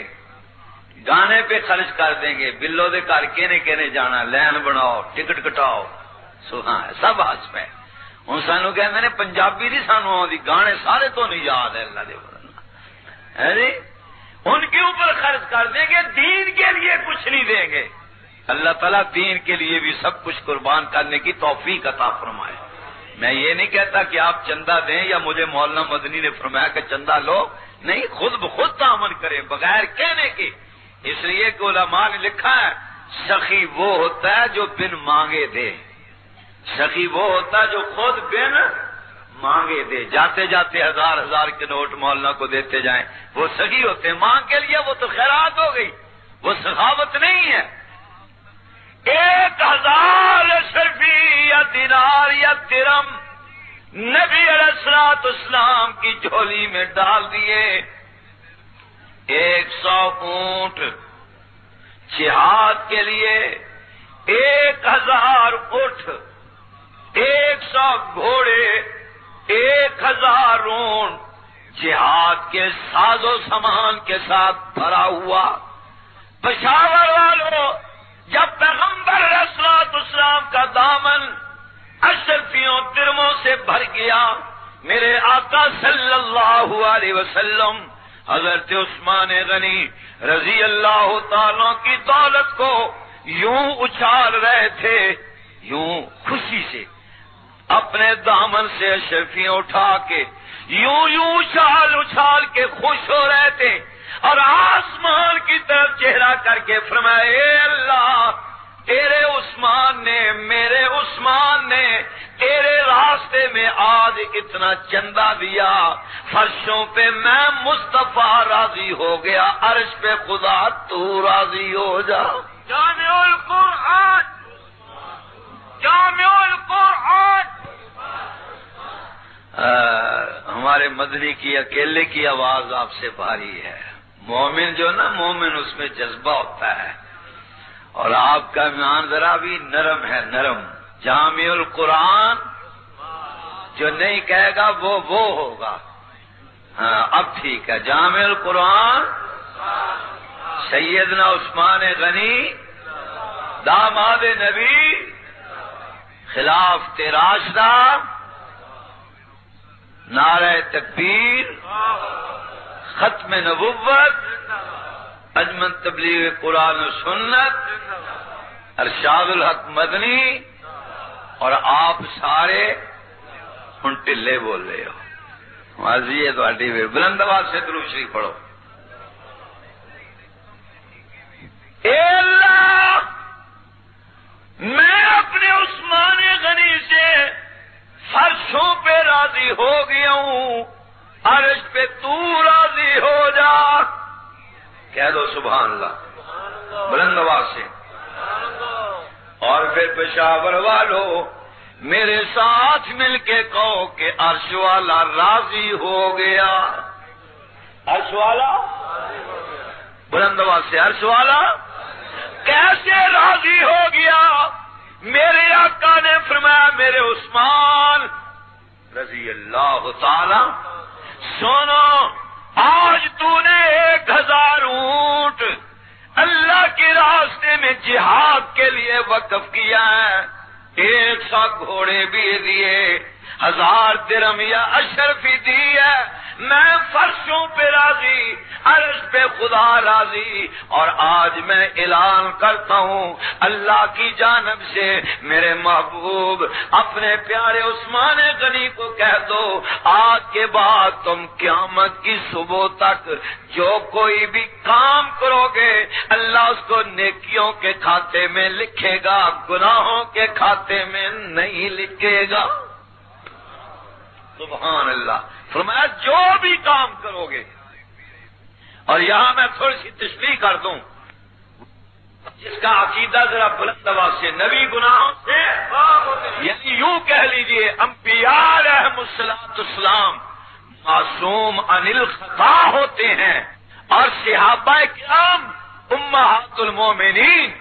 گانے پہ خرچ کر دیں گے، بلو دے گھر کہنے جانا، لین بناؤ، ٹکٹ کٹاؤ، سہاں سب ہاتھ میں. ہوں سانو کہ میں نے پنجابی نہیں سانو آدھی، گانے سارے تو نہیں یاد ہے اللہ دے ہے جی. ان کے اوپر خرچ کر دیں گے، دین کے لیے کچھ نہیں دیں گے. اللہ تعالیٰ دین کے لیے بھی سب کچھ قربان کرنے کی توفیق عطا فرمائے. میں یہ نہیں کہتا کہ آپ چندہ دیں یا مجھے مولانا مدنی نے فرمایا کہ چندہ لو، نہیں، خود بخود تعاون کریں بغیر کہنے کے. اس لیے کہ علماء نے لکھا ہے سخی وہ ہوتا ہے جو بن مانگے دے، سخی وہ ہوتا ہے جو خود بن مانگے دے. جاتے جاتے 1000 کے نوٹ مولانا کو دیتے جائیں، وہ سخی ہوتے ہیں. مانگ کے لیے وہ تو خیرات ہو گئی، وہ سخاوت نہیں ہے. 1000 اشرفی یا دینار یا درہم نبی علیہ الصلوۃ والسلام کی جھولی میں ڈال دیے. 100 اونٹ جہاد کے لیے، 1000 اونٹ، 100 گھوڑے، 1000 اونٹ جہاد کے ساز و سامان کے ساتھ بھرا ہوا. پشاور والوں، جب پیغمبر علیہ الصلوۃ والسلام کا دامن اشرفیوں درموں سے بھر گیا، میرے آقا صلی اللہ علیہ وسلم حضرت عثمان غنی رضی اللہ تعالیٰ کی دولت کو یوں اچھال رہے تھے، یوں خوشی سے اپنے دامن سے اشرفیاں اٹھا کے یوں اچھال کے خوش ہو رہے تھے، اور آسمان کی طرف چہرہ کر کے فرمائے، اے اللہ، تیرے عثمان نے، میرے عثمان نے تیرے راستے میں آج اتنا چندہ دیا، فرشوں پہ میں مصطفیٰ راضی ہو گیا، عرش پہ خدا تو راضی ہو جا. جامع القرآن، جامع القرآن. ہمارے مدنی کی اکیلے کی آواز آپ سے بھاری ہے. مومن جو نا، مومن اس میں جذبہ ہوتا ہے، اور آپ کا ایمان ذرا بھی نرم ہے، نرم. جامع القرآن جو نہیں کہے گا وہ ہوگا. ہاں اب ٹھیک ہے. جامع القرآن سیدنا عثمان غنی داماد نبی، خلافت راشدہ، نعرہ تکبیر، ختم نبوت، انجمن تبلیغ قرآن و سنت، ارشاد الحق مدنی، اور آپ سارے ہن ٹلے بول رہے ہو. واضح ہے تھوڑی بلند آواز سے درود شریف پڑھو. اے اللہ، میں اپنے عثمان غنی سے فرشوں پہ راضی ہو گیا ہوں، عرش پہ تو راضی ہو جا. کہہ دو سبحان اللہ بلند آواز سے. اور پھر پشاور والو میرے ساتھ مل کے کہو کہ عرش والا راضی ہو گیا. عرش والا بلند آواز سے، عرش والا کیسے راضی ہو گیا؟ میرے آقا نے فرمایا، میرے عثمان رضی اللہ تعالی، سنو، آج تو نے 1000 اونٹ اللہ کے راستے میں جہاد کے لیے وقف کیا ہے، 100 گھوڑے بھی دیے، 1000 درہم یا اشرفی دی ہے. میں فرشوں پہ راضی، عرش پہ خدا راضی. اور آج میں اعلان کرتا ہوں اللہ کی جانب سے، میرے محبوب اپنے پیارے عثمان غنی کو کہہ دو، آج کے بعد تم قیامت کی صبح تک جو کوئی بھی کام کرو گے اللہ اس کو نیکیوں کے کھاتے میں لکھے گا، گناہوں کے کھاتے میں نہیں لکھے گا. سبحان اللہ. فرمایا جو بھی کام کرو گے. اور یہاں میں تھوڑی سی تشریح کر دوں، جس کا عقیدہ ذرا بلند آواز سے نبی گناہوں سے یعنی یوں کہہ لیجئے انبیاء علیہم السلام معصوم عن الخطا ہوتے ہیں، اور صحابہ کرام امہات المومنین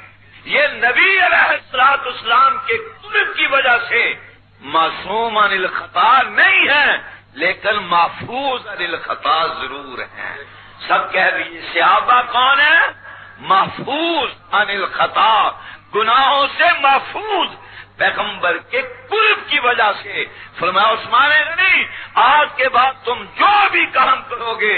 یہ نبی علیہ السلام کے قرب کی وجہ سے معصوم عن الخطا نہیں ہیں، لیکن محفوظ عن الخطا ضرور ہیں۔ سب کہہ دیجیے صحابہ کون ہیں؟ محفوظ عن الخطا، گناہوں سے محفوظ، پیغمبر کے قرب کی وجہ سے۔ فرمایا عثمان غنی آج کے بعد تم جو بھی کام کرو گے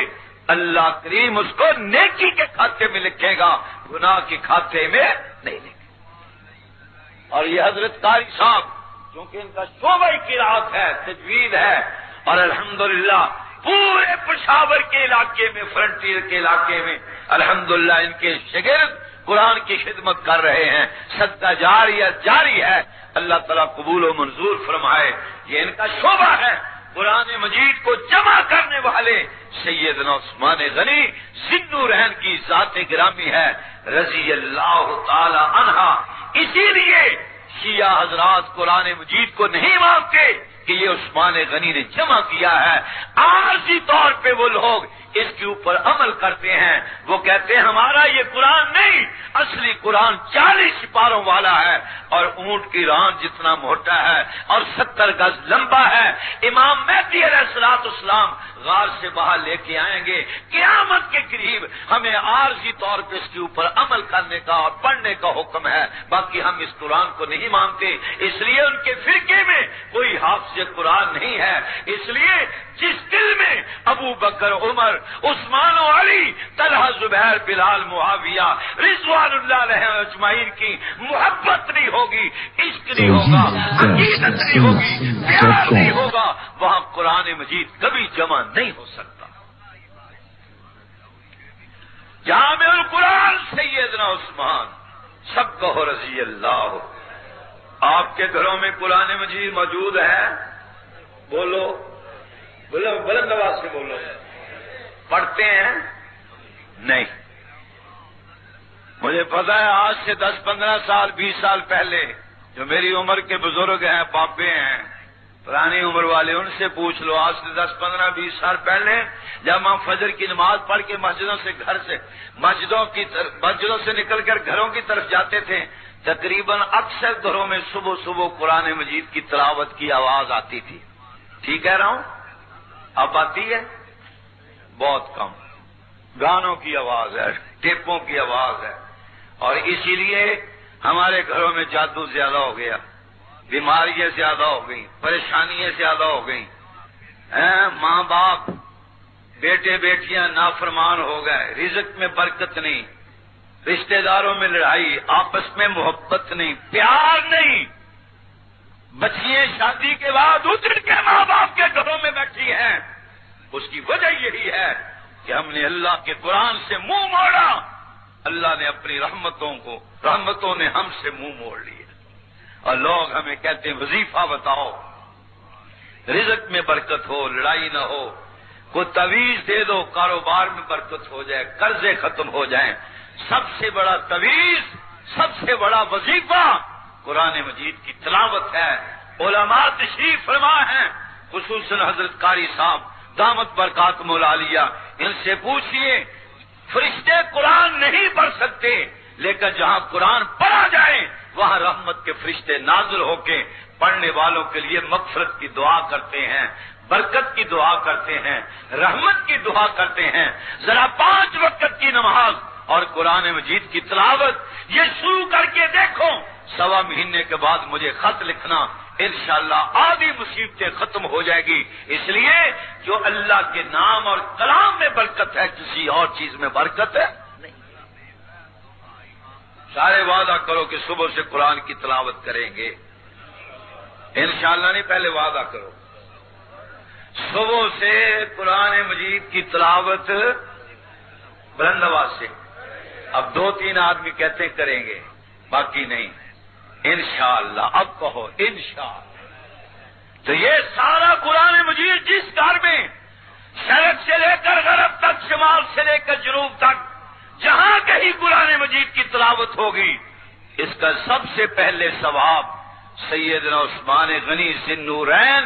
اللہ کریم اس کو نیکی کے کھاتے میں لکھے گا، گناہ کے کھاتے میں نہیں لکھے گا۔ اور یہ حضرت قاری صاحب کیونکہ ان کا شعبہ قرات ہے، تجوید ہے، اور الحمدللہ پورے پشاور کے علاقے میں، فرنٹیئر کے علاقے میں الحمدللہ ان کے شاگرد قرآن کی خدمت کر رہے ہیں، صدقہ جاری ہے، اللہ تعالیٰ قبول و منظور فرمائے۔ یہ ان کا شعبہ ہے، قرآن مجید کو جمع کرنے والے سیدنا عثمان غنی ذوالنورین کی ذات گرامی ہے رضی اللہ تعالی عنہا۔ اسی لیے شیعہ حضرات قرآن مجید کو نہیں مانتے کہ یہ عثمان غنی نے جمع کیا ہے، عارضی طور پہ وہ لوگ اس کے اوپر عمل کرتے ہیں، وہ کہتے ہیں ہمارا یہ قرآن نہیں، اصلی قرآن 40 سپاروں والا ہے اور اونٹ کی ران جتنا موٹا ہے اور 70 گز لمبا ہے۔ امام مہدی علیہ السلام غار سے باہر لے کے آئیں گے، قیامت کے قریب ہمیں عارضی طور پہ اس کے اوپر عمل کرنے کا اور پڑھنے کا حکم ہے، باقی ہم اس قرآن کو نہیں مانتے۔ اس لیے ان کے فرقے میں کوئی حافظ قرآن نہیں ہے۔ اس لیے جس دل میں ابو بکر، عمر، عثمان و علی، طلحہ، زبیر، بلال، معاویہ رضوان اللہ علیہ اجمعین کی محبت نہیں ہوگی، عشق نہیں ہوگا، عقیدت نہیں ہوگی، پیار نہیں ہوگا، وہاں قرآن مجید کبھی جمع نہیں ہو سکتا۔ جامع القرآن سیدنا عثمان، سب کہو رضی اللہ۔ آپ کے گھروں میں قرآن مجید موجود ہے؟ بولو بولو، بلند آواز سے بولو۔ پڑھتے ہیں؟ نہیں۔ مجھے پتا ہے آج سے 10-15 سال 20 سال پہلے جو میری عمر کے بزرگ ہیں، پاپے ہیں، پرانی عمر والے، ان سے پوچھ لو آج سے 10-15-20 سال پہلے جب ہم فجر کی نماز پڑھ کے مسجدوں سے نکل کر گھروں کی طرف جاتے تھے، تقریباً اکثر گھروں میں صبح صبح قرآن مجید کی تلاوت کی آواز آتی تھی۔ ٹھیک کہہ رہا ہوں؟ اب آتی ہے؟ بہت کم۔ گانوں کی آواز ہے، ٹیپوں کی آواز ہے، اور اسی لیے ہمارے گھروں میں جادو زیادہ ہو گیا، بیماریاں زیادہ ہو گئی، پریشانیاں زیادہ ہو گئی، ماں باپ، بیٹے بیٹیاں نافرمان ہو گئے، رزق میں برکت نہیں، رشتہ داروں میں لڑائی، آپس میں محبت نہیں، پیار نہیں، بچیاں شادی کے بعد اجڑ کے ماں باپ کے گھروں میں بیٹھی ہیں۔ اس کی وجہ یہی ہے کہ ہم نے اللہ کے قرآن سے منہ موڑا، اللہ نے اپنی رحمتوں نے ہم سے منہ موڑ لیا، اور لوگ ہمیں کہتے ہیں وظیفہ بتاؤ، رزق میں برکت ہو، لڑائی نہ ہو، کوئی تعویذ دے دو، کاروبار میں برکت ہو جائے، قرضے ختم ہو جائیں۔ سب سے بڑا تعویذ، سب سے بڑا وظیفہ قرآن مجید کی تلاوت ہے۔ علماء تشریف فرما ہیں، خصوصاً حضرت قاری صاحب دامت برکاتہم العالیہ، ان سے پوچھئے فرشتے قرآن نہیں پڑھ سکتے، لیکن جہاں قرآن پڑھا جائے وہاں رحمت کے فرشتے نازل ہو کے پڑھنے والوں کے لیے مغفرت کی دعا کرتے ہیں، برکت کی دعا کرتے ہیں، رحمت کی دعا کرتے ہیں۔ ذرا 5 وقت کی نماز اور قرآن مجید کی تلاوت یہ شروع کر کے دیکھو، 1.25 مہینے کے بعد مجھے خط لکھنا، انشاءاللہ آدھی مصیبتیں ختم ہو جائے گی۔ اس لیے جو اللہ کے نام اور کلام میں برکت ہے کسی اور چیز میں برکت ہے نہیں۔ سارے وعدہ کرو کہ صبح سے قرآن کی تلاوت کریں گے، انشاءاللہ نہیں، پہلے وعدہ کرو صبح سے قرآن مجید کی تلاوت بلند آواز سے۔ اب 2-3 آدمی کہتے کریں گے، باقی نہیں، انشاءاللہ۔ اب کہو انشاءاللہ۔ تو یہ سارا قرآن مجید جس گھر میں شرق سے لے کر غرب تک، شمال سے لے کر جنوب تک، جہاں کہیں قرآن مجید مجید کی تلاوت ہوگی، اس کا سب سے پہلے ثواب سیدنا عثمان غنی ذوالنورین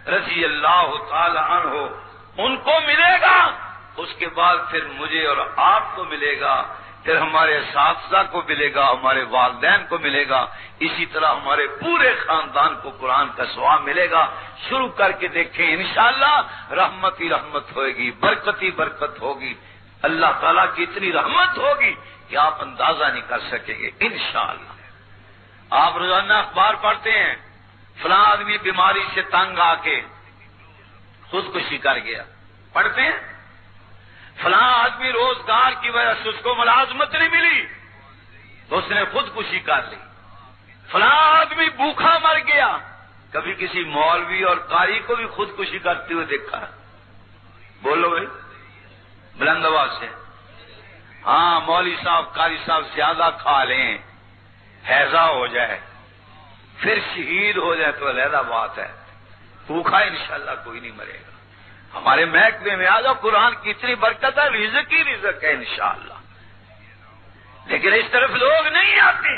رضی اللہ تعالی عنہ ان کو ملے گا، اس کے بعد پھر مجھے اور آپ کو ملے گا، پھر ہمارے اساتذہ کو ملے گا، ہمارے والدین کو ملے گا، اسی طرح ہمارے پورے خاندان کو قرآن کا ثواب ملے گا۔ شروع کر کے دیکھیں، انشاءاللہ رحمت ہی رحمت ہوئے گی، برکت ہی برکت ہوگی، اللہ تعالیٰ کی اتنی رحمت ہوگی کہ آپ اندازہ نہیں کر سکیں گے انشاءاللہ۔ آپ روزانہ اخبار پڑھتے ہیں، فلاں آدمی بیماری سے تنگ آ کے خودکشی کر گیا، پڑھتے ہیں فلاں آدمی روزگار کی وجہ سے اس کو ملازمت نہیں ملی تو اس نے خودکشی کر لی، فلاں آدمی بھوکا مر گیا۔ کبھی کسی مولوی اور قاری کو بھی خودکشی کرتے ہوئے دیکھا؟ بولو بھائی بلند آواز سے۔ ہاں مولوی صاحب قاری صاحب زیادہ کھا لیں، ہیضہ ہو جائے، پھر شہید ہو جائے تو علیحدہ بات ہے، بھوکا انشاءاللہ کوئی نہیں مرے گا۔ ہمارے محکمے میں آجا قرآن کی اتنی برکت ہے، رزق ہی رزق ہے انشاءاللہ، لیکن اس طرف لوگ نہیں آتے،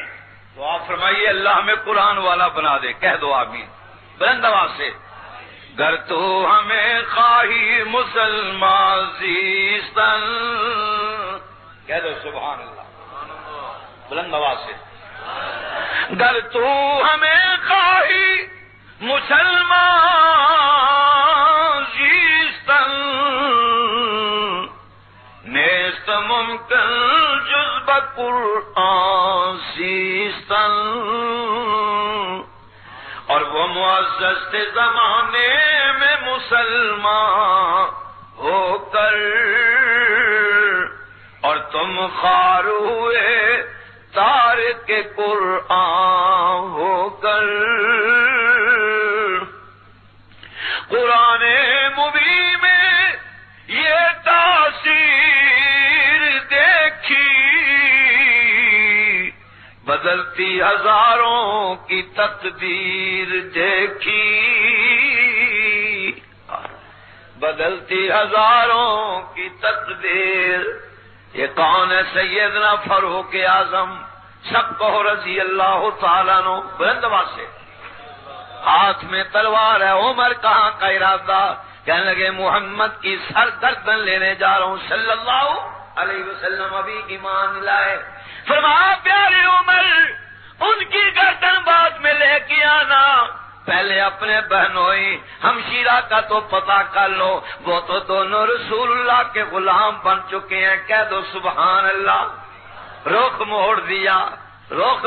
تو آپ فرمائیے اللہ ہمیں قرآن والا بنا دے، کہہ دو آمین بلند آواز سے۔ گر تو ہمیں خواہی مسلمان زیستن، کہہ دو سبحان اللہ بلند آواز سے۔ گر تو ہمیں خواہی مسلمان زیستن، نیست ممکن جز بقرآن زیستن، اور وہ معزز تھے زمانے میں مسلمان ہو کر، اور تم خوار ہوئے تارک قرآن ہو کر۔ قرآن مبین میں یہ تاثیر دیکھی، بدلتی ہزاروں کی تقدیر دیکھی، بدلتی ہزاروں کی تقدیر۔ یہ کون ہے؟ سیدنا فاروق اعظم سب کو رضی اللہ تعالیٰ عنہ، بلند آواز سے۔ ہاتھ میں تلوار ہے، عمر کہاں کا ارادہ؟ کہنے لگے محمد کی سر گردن لینے جا رہا ہوں صلی اللہ علیہ وسلم، ابھی ایمان لائے۔ فرمایا پیارے عمر ان کی گردن بعد میں لے کے آنا، پہلے اپنے بہنوئی ہمشیرہ کا تو پتہ کر لو، وہ تو دونوں رسول اللہ کے غلام بن چکے ہیں، کہہ دو سبحان اللہ۔ رخ موڑ دیا، رخ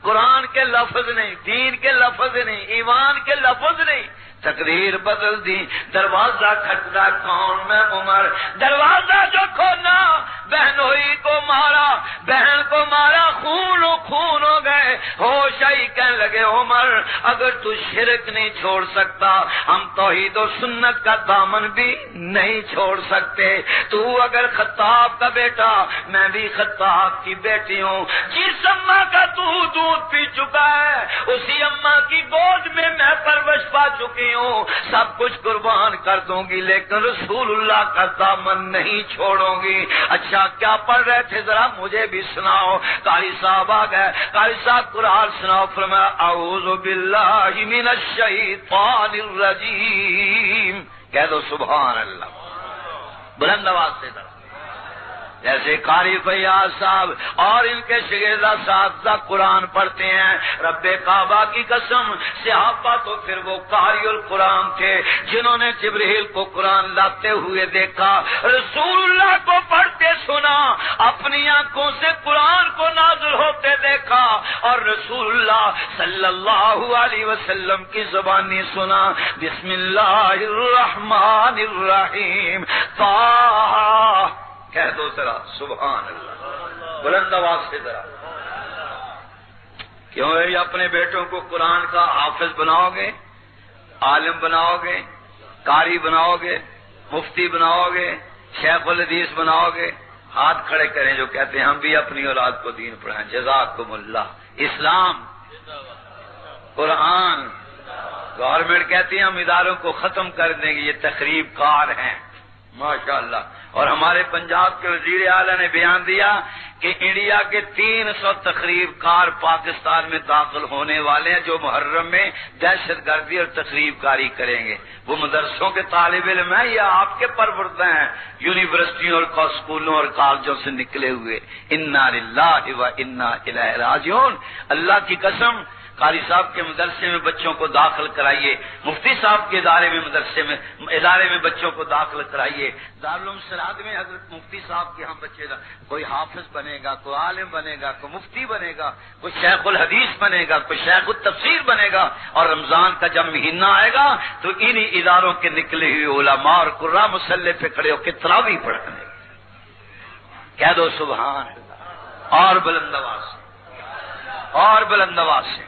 قرآن کے لفظ نہیں، دین کے لفظ نہیں، ایمان کے لفظ نہیں، تقدیر بدل دی۔ دروازہ کھٹکا، کون؟ میں عمر۔ دروازہ جو کھولا، بہنوئی کو مارا، بہن کو مارا، خون و خون ہو گئے، ہوش آئی، کہنے لگے عمر اگر تو شرک نہیں چھوڑ سکتا ہم توحید و سنت کا دامن بھی نہیں چھوڑ سکتے۔ تو اگر خطاب کا بیٹا، میں بھی خطاب کی بیٹی ہوں، جس اماں کا تو دودھ پی چکا ہے اسی اماں کی گود میں میں پرورش پا چکی ہوں، سب کچھ قربان کر دوں گی لیکن رسول اللہ کا دامن نہیں چھوڑوں گی۔ اچھا کیا پڑھ رہے تھے ذرا مجھے بھی سناؤ۔ قاری صاحب آ گئے، قاری صاحب قرآن سناؤ۔ فرمایا اعوذ باللہ من الشیطان الرجیم، کہہ دو سبحان اللہ بلند آواز سے ذرا۔ جیسے قاری فیاض صاحب اور ان کے شاگردہ اساتذہ قرآن پڑھتے ہیں، رب کعبہ کی قسم صحابہ تو پھر وہ قاری القرآن تھے جنہوں نے جبریل کو قرآن لاتے ہوئے دیکھا، رسول اللہ کو پڑھتے سنا، اپنی آنکھوں سے قرآن کو نازل ہوتے دیکھا، اور رسول اللہ صلی اللہ علیہ وسلم کی زبانی سنا، بسم اللہ الرحمن الرحیم، طٰ، کہہ دو ذرا سبحان اللہ بلند آواز سے ذرا۔ کیوں ہے اپنے بیٹوں کو قرآن کا حافظ بناؤ گے، عالم بناؤ گے، قاری بناؤ گے، مفتی بناؤ گے، شیخ الحدیث بناؤ گے؟ ہاتھ کھڑے کریں جو کہتے ہیں ہم بھی اپنی اولاد کو دین پڑھائیں۔ جزاکم اللہ۔ اسلام، قرآن، گورنمنٹ کہتی ہے ہم اداروں کو ختم کر دیں گے، یہ تخریب کار ہیں ماشاءاللہ۔ اور ہمارے پنجاب کے وزیر اعلیٰ نے بیان دیا کہ انڈیا کے 300 تقریب کار پاکستان میں داخل ہونے والے ہیں جو محرم میں دہشت گردی اور تقریب کاری کریں گے. وہ مدرسوں کے طالب علم ہیں یا آپ کے پروردہ ہیں یونیورسٹیوں اور اسکولوں اور کالجوں سے نکلے ہوئے. انا للہ و انا الیہ راجعون. اللہ کی قسم قاری صاحب کے مدرسے میں بچوں کو داخل کرائیے, مفتی صاحب کے ادارے میں بچوں کو داخل کرائیے. دارالعلوم سرحد میں حضرت مفتی صاحب کے ہاں بچے کوئی حافظ بنے گا, کوئی عالم بنے گا, کوئی مفتی بنے گا, کوئی شیخ الحدیث بنے گا, کوئی شیخ التفسیر بنے گا. اور رمضان کا جب مہینہ آئے گا تو انہی اداروں کے نکلے ہوئے علماء اور قراء مصلی پہ کھڑے ہو کے تراویح پڑھنے گے. کہہ دو سبحان اللہ اور بلند آواز سے, اور بلند آواز سے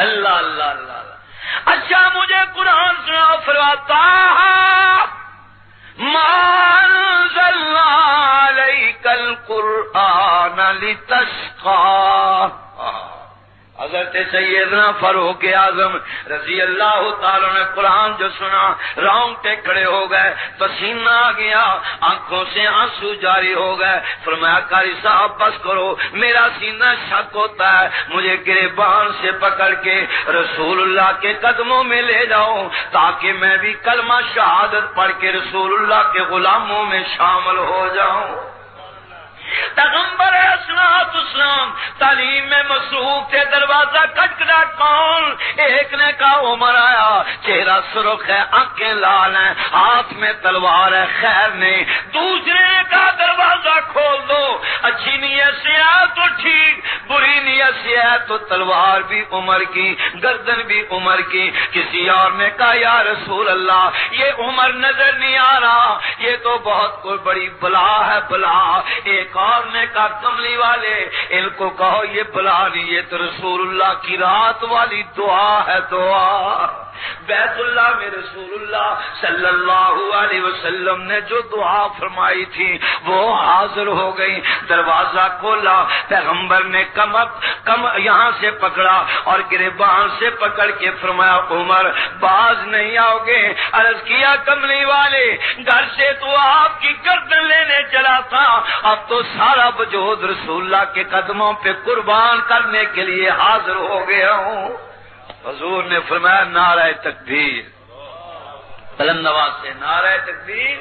اللہ اللہ اللہ اللہ. اچھا مجھے قرآن سنا فرماتا ما انزلنا علیک القرآن لتشقى. حضرت سیدنا فاروق اعظم رضی اللہ تعالیٰ نے قرآن جو سنا رونگٹے کھڑے ہو گئے, پسینہ آ گیا, آنکھوں سے آنسو جاری ہو گئے. فرمایا قاری صاحب بس کرو, میرا سینہ شک ہوتا ہے, مجھے گریبان سے پکڑ کے رسول اللہ کے قدموں میں لے جاؤ تاکہ میں بھی کلمہ شہادت پڑھ کے رسول اللہ کے غلاموں میں شامل ہو جاؤں. پیغمبر اسلام تعلیم میں مصروف تھے, دروازہ کھٹکھٹا کون؟ ایک نے کہا عمر آیا, چہرہ سرخ ہے, آنکھیں لال ہیں, ہاتھ میں تلوار ہے, خیر نہیں. دوسرے نے کہا دروازہ کھول دو, اچھی نیت سے ہے تو ٹھیک, بری نیت سے ہے تو تلوار بھی عمر کی, گردن بھی عمر کی. کسی اور نے کہا یا رسول اللہ یہ عمر نظر نہیں آ رہا, یہ تو بہت کوئی بڑی بلا ہے بلا. ایک اور نے کہا کملی والے ان کو کہو یہ بلا نہیں, یہ تو رسول اللہ کی رات والی دعا ہے, دعا. بیت اللہ میں رسول اللہ صلی اللہ علیہ وسلم نے جو دعا فرمائی تھی وہ حاضر ہو گئی. دروازہ کھولا, پیغمبر نے کم یہاں سے پکڑا اور گریبان سے پکڑ کے فرمایا عمر باز نہیں آؤ گے. عرض کیا کملی والے گھر سے تو آپ کی گردن لینے چلا تھا, اب تو سارا وجود رسول اللہ کے قدموں پہ قربان کرنے کے لیے حاضر ہو گیا ہوں. حضور نے فرمایا نعرہ تکبیر, بلند آواز سے نعرہ تکبیر.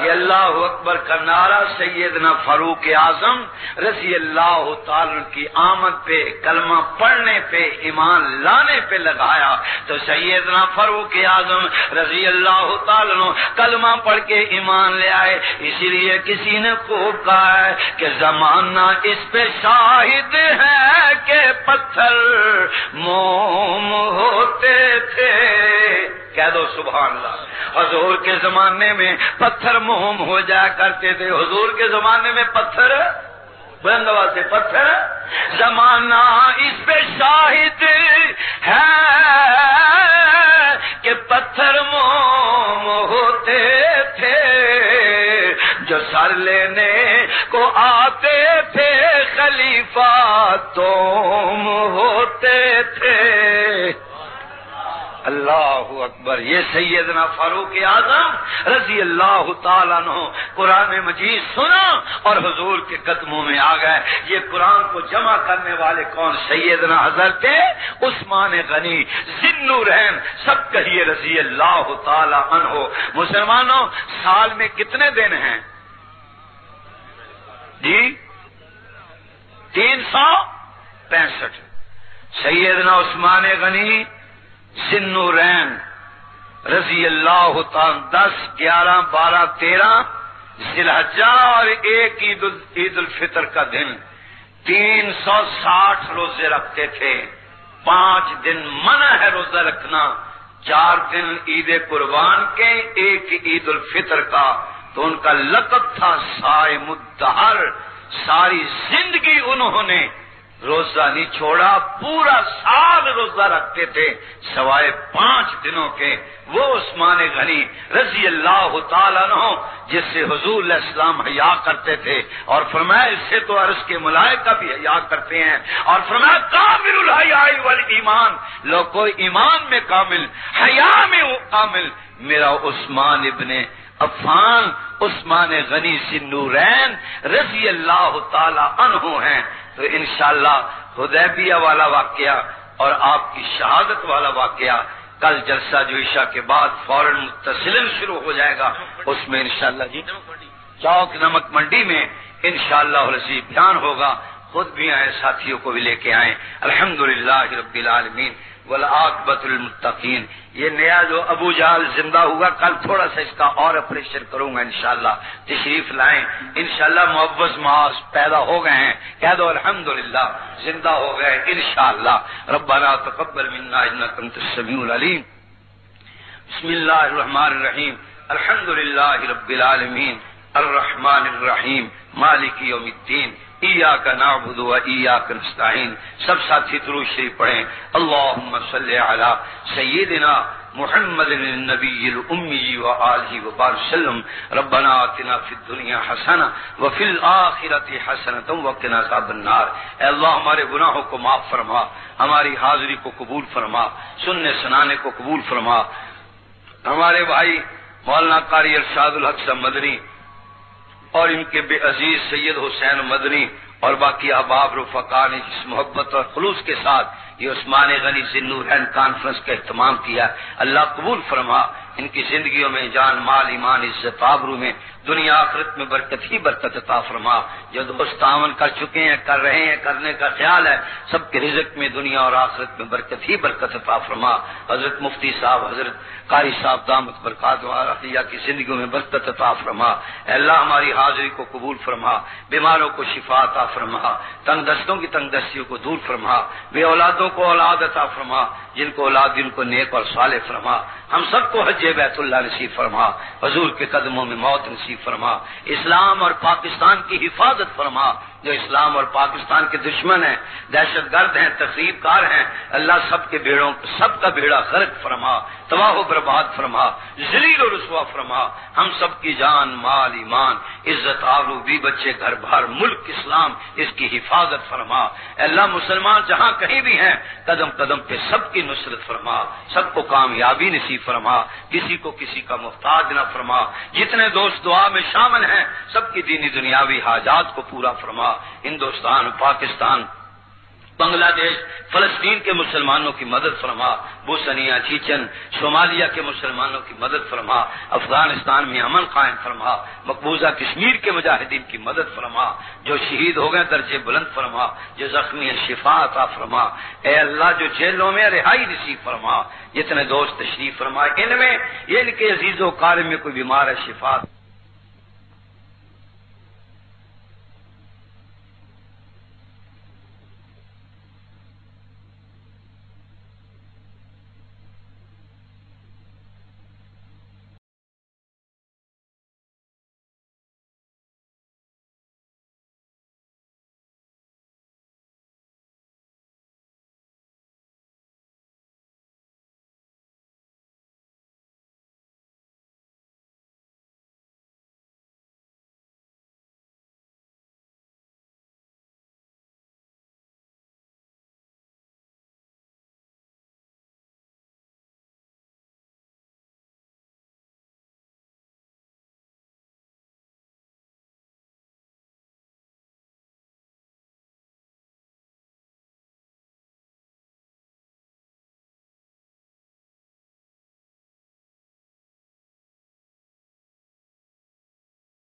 یہ اللہ اکبر کا نعرہ سیدنا فاروق اعظم رضی اللہ تعالی کی آمد پہ, کلمہ پڑھنے پہ, ایمان لانے پہ لگایا تو سیدنا فاروق اعظم رضی اللہ تعالی کلمہ پڑھ کے ایمان لے آئے. اسی لیے کسی نے خوب کہا ہے کہ زمانہ اس پہ شاہد ہے کہ پتھر موم ہوتے تھے. کہہ دو سبحان اللہ. حضور کے زمانے میں پتھر موم ہو جایا کرتے تھے. حضور کے زمانے میں پتھر, بلند آواز سے پتھر, زمانہ اس پہ شاہد ہے کہ پتھر موم ہوتے تھے. جو سر لینے کو آتے تھے خلیفہ توم ہوتے تھے. اللہ اکبر. یہ سیدنا فاروق اعظم رضی اللہ تعالیٰ عنہ قرآن مجید سنا اور حضور کے قدموں میں آ گئے. یہ قرآن کو جمع کرنے والے کون؟ سیدنا حضرت عثمان غنی ذی النورین. سب کہیے رضی اللہ تعالیٰ عنہ. مسلمانوں سال میں کتنے دن ہیں جی؟ 365. سیدنا عثمان غنی ذی النورین رضی اللہ تعالی 10, 11, 12, 13 ذی الحجہ اور ایک عید الفطر کا دن 360 روزے رکھتے تھے. 5 دن منع ہے روزہ رکھنا, 4 دن عید قربان کے, ایک عید الفطر کا. تو ان کا لقب تھا صائم الدہر. ساری زندگی انہوں نے روزہ نہیں چھوڑا, پورا سال روزہ رکھتے تھے سوائے 5 دنوں کے. وہ عثمان غنی رضی اللہ تعالیٰ عنہ جس سے حضور علیہ السلام حیا کرتے تھے, اور فرمایا اس سے تو عرش کے ملائکہ بھی حیا کرتے ہیں. اور فرمایا کامل الحیاء والایمان, لوگوں ایمان میں کامل, حیا میں کامل میرا عثمان ابن عفان عثمان غنی ذوالنورین رضی اللہ تعالی عنہ ہیں۔ تو انشاءاللہ حدیبیہ والا واقعہ اور آپ کی شہادت والا واقعہ کل جلسہ جو عشاء کے بعد فوراً متصلاً شروع ہو جائے گا، اس میں انشاءاللہ چوک نمک منڈی میں انشاءاللہ العزیز بیان ہوگا۔ خود بھی آئے، ساتھیوں کو بھی لے کے آئیں۔ الحمدللہ رب العالمین والعاقبۃ للمتقین۔ یہ نیا جو ابو جہل زندہ ہوا، کل تھوڑا سا اس کا اور اپریشن کروں گا انشاءاللہ، تشریف لائیں انشاءاللہ۔ معوض معاذ پیدا ہو گئے ہیں، کہہ دو الحمدللہ، زندہ ہو گئے انشاءاللہ۔ ربنا تقبل منا انک انت السمیع العلیم۔ بسم اللہ الرحمن الرحیم، الحمدللہ رب العالمین الرحمن الرحیم مالک یوم الدین ایاک نعبد و ایاک نستعین۔ سب ساتھی درود شریف پڑھیں۔ اللہم صلی علی سیدنا محمد النبی الامی وآلہ وبارک وسلم۔ ربنا آتنا فی الدنیا حسنہ وفی الآخرۃ حسنۃ وقنا عذاب النار۔ اے اللہ ہمارے گناہوں کو معاف فرما، ہماری حاضری کو قبول فرما، سننے سنانے کو قبول فرما۔ ہمارے بھائی مولانا قاری ارشاد الحق صاحب مدنی اور ان کے بے عزیز سید حسین مدنی اور باقی احباب رفقا نے جس محبت اور خلوص کے ساتھ یہ عثمان غنی ذوالنورین کانفرنس کا اہتمام کیا، اللہ قبول فرما۔ ان کی زندگیوں میں جان مال ایمان عزت آبرو میں دنیا آخرت میں برکت ہی برکت عطا فرما۔ جو دوست تعاون کر چکے ہیں، کر رہے ہیں، کرنے کا خیال ہے، سب کے رزق میں دنیا اور آخرت میں برکت ہی برکت عطا فرما۔ حضرت مفتی صاحب، حضرت قاری صاحب دامت برکاتہ عالیہ کی زندگیوں میں برکت عطا فرما۔ اے اللہ ہماری حاضری کو قبول فرما، بیماروں کو شفا عطا فرما، تنگ دستوں کی تنگ دستیوں کو دور فرما، بے اولادوں کو اولاد عطا فرما، جن کو اولاد جن کو نیک اور صالح فرما۔ ہم سب کو حج بیت اللہ نصیب فرما، حضور کے قدموں میں موت نصیب فرما۔ اسلام اور پاکستان کی حفاظت فرما۔ جو اسلام اور پاکستان کے دشمن ہیں، دہشت گرد ہیں، تخریب کار ہیں، اللہ سب کے بیڑوں سب کا بیڑا غرق فرما، تباہ و برباد فرما، ذلیل و رسوا فرما۔ ہم سب کی جان مال ایمان عزت آبرو بی بچے گھر بار ملک اسلام اس کی حفاظت فرما۔ اے اللہ مسلمان جہاں کہیں بھی ہیں قدم قدم پہ سب کی نصرت فرما، سب کو کامیابی نصیب فرما، کسی کو کسی کا محتاج نہ فرما۔ جتنے دوست دعا میں شامل ہیں سب کی دینی دنیاوی حاجات کو پورا فرما۔ ہندوستان، پاکستان، بنگلہ دیش، فلسطین کے مسلمانوں کی مدد فرما، بوسنیا، چیچن، صومالیہ کے مسلمانوں کی مدد فرما، افغانستان میں امن قائم فرما، مقبوضہ کشمیر کے مجاہدین کی مدد فرما، جو شہید ہو گئے درجے بلند فرما، جو زخمی ہیں شفا عطا فرما۔ اے اللہ جو جیلوں میں رہائی نصیب فرما، جتنے دوست تشریف فرما ان میں یہ ان کے عزیز و قارب میں کوئی بیمار ہے شفا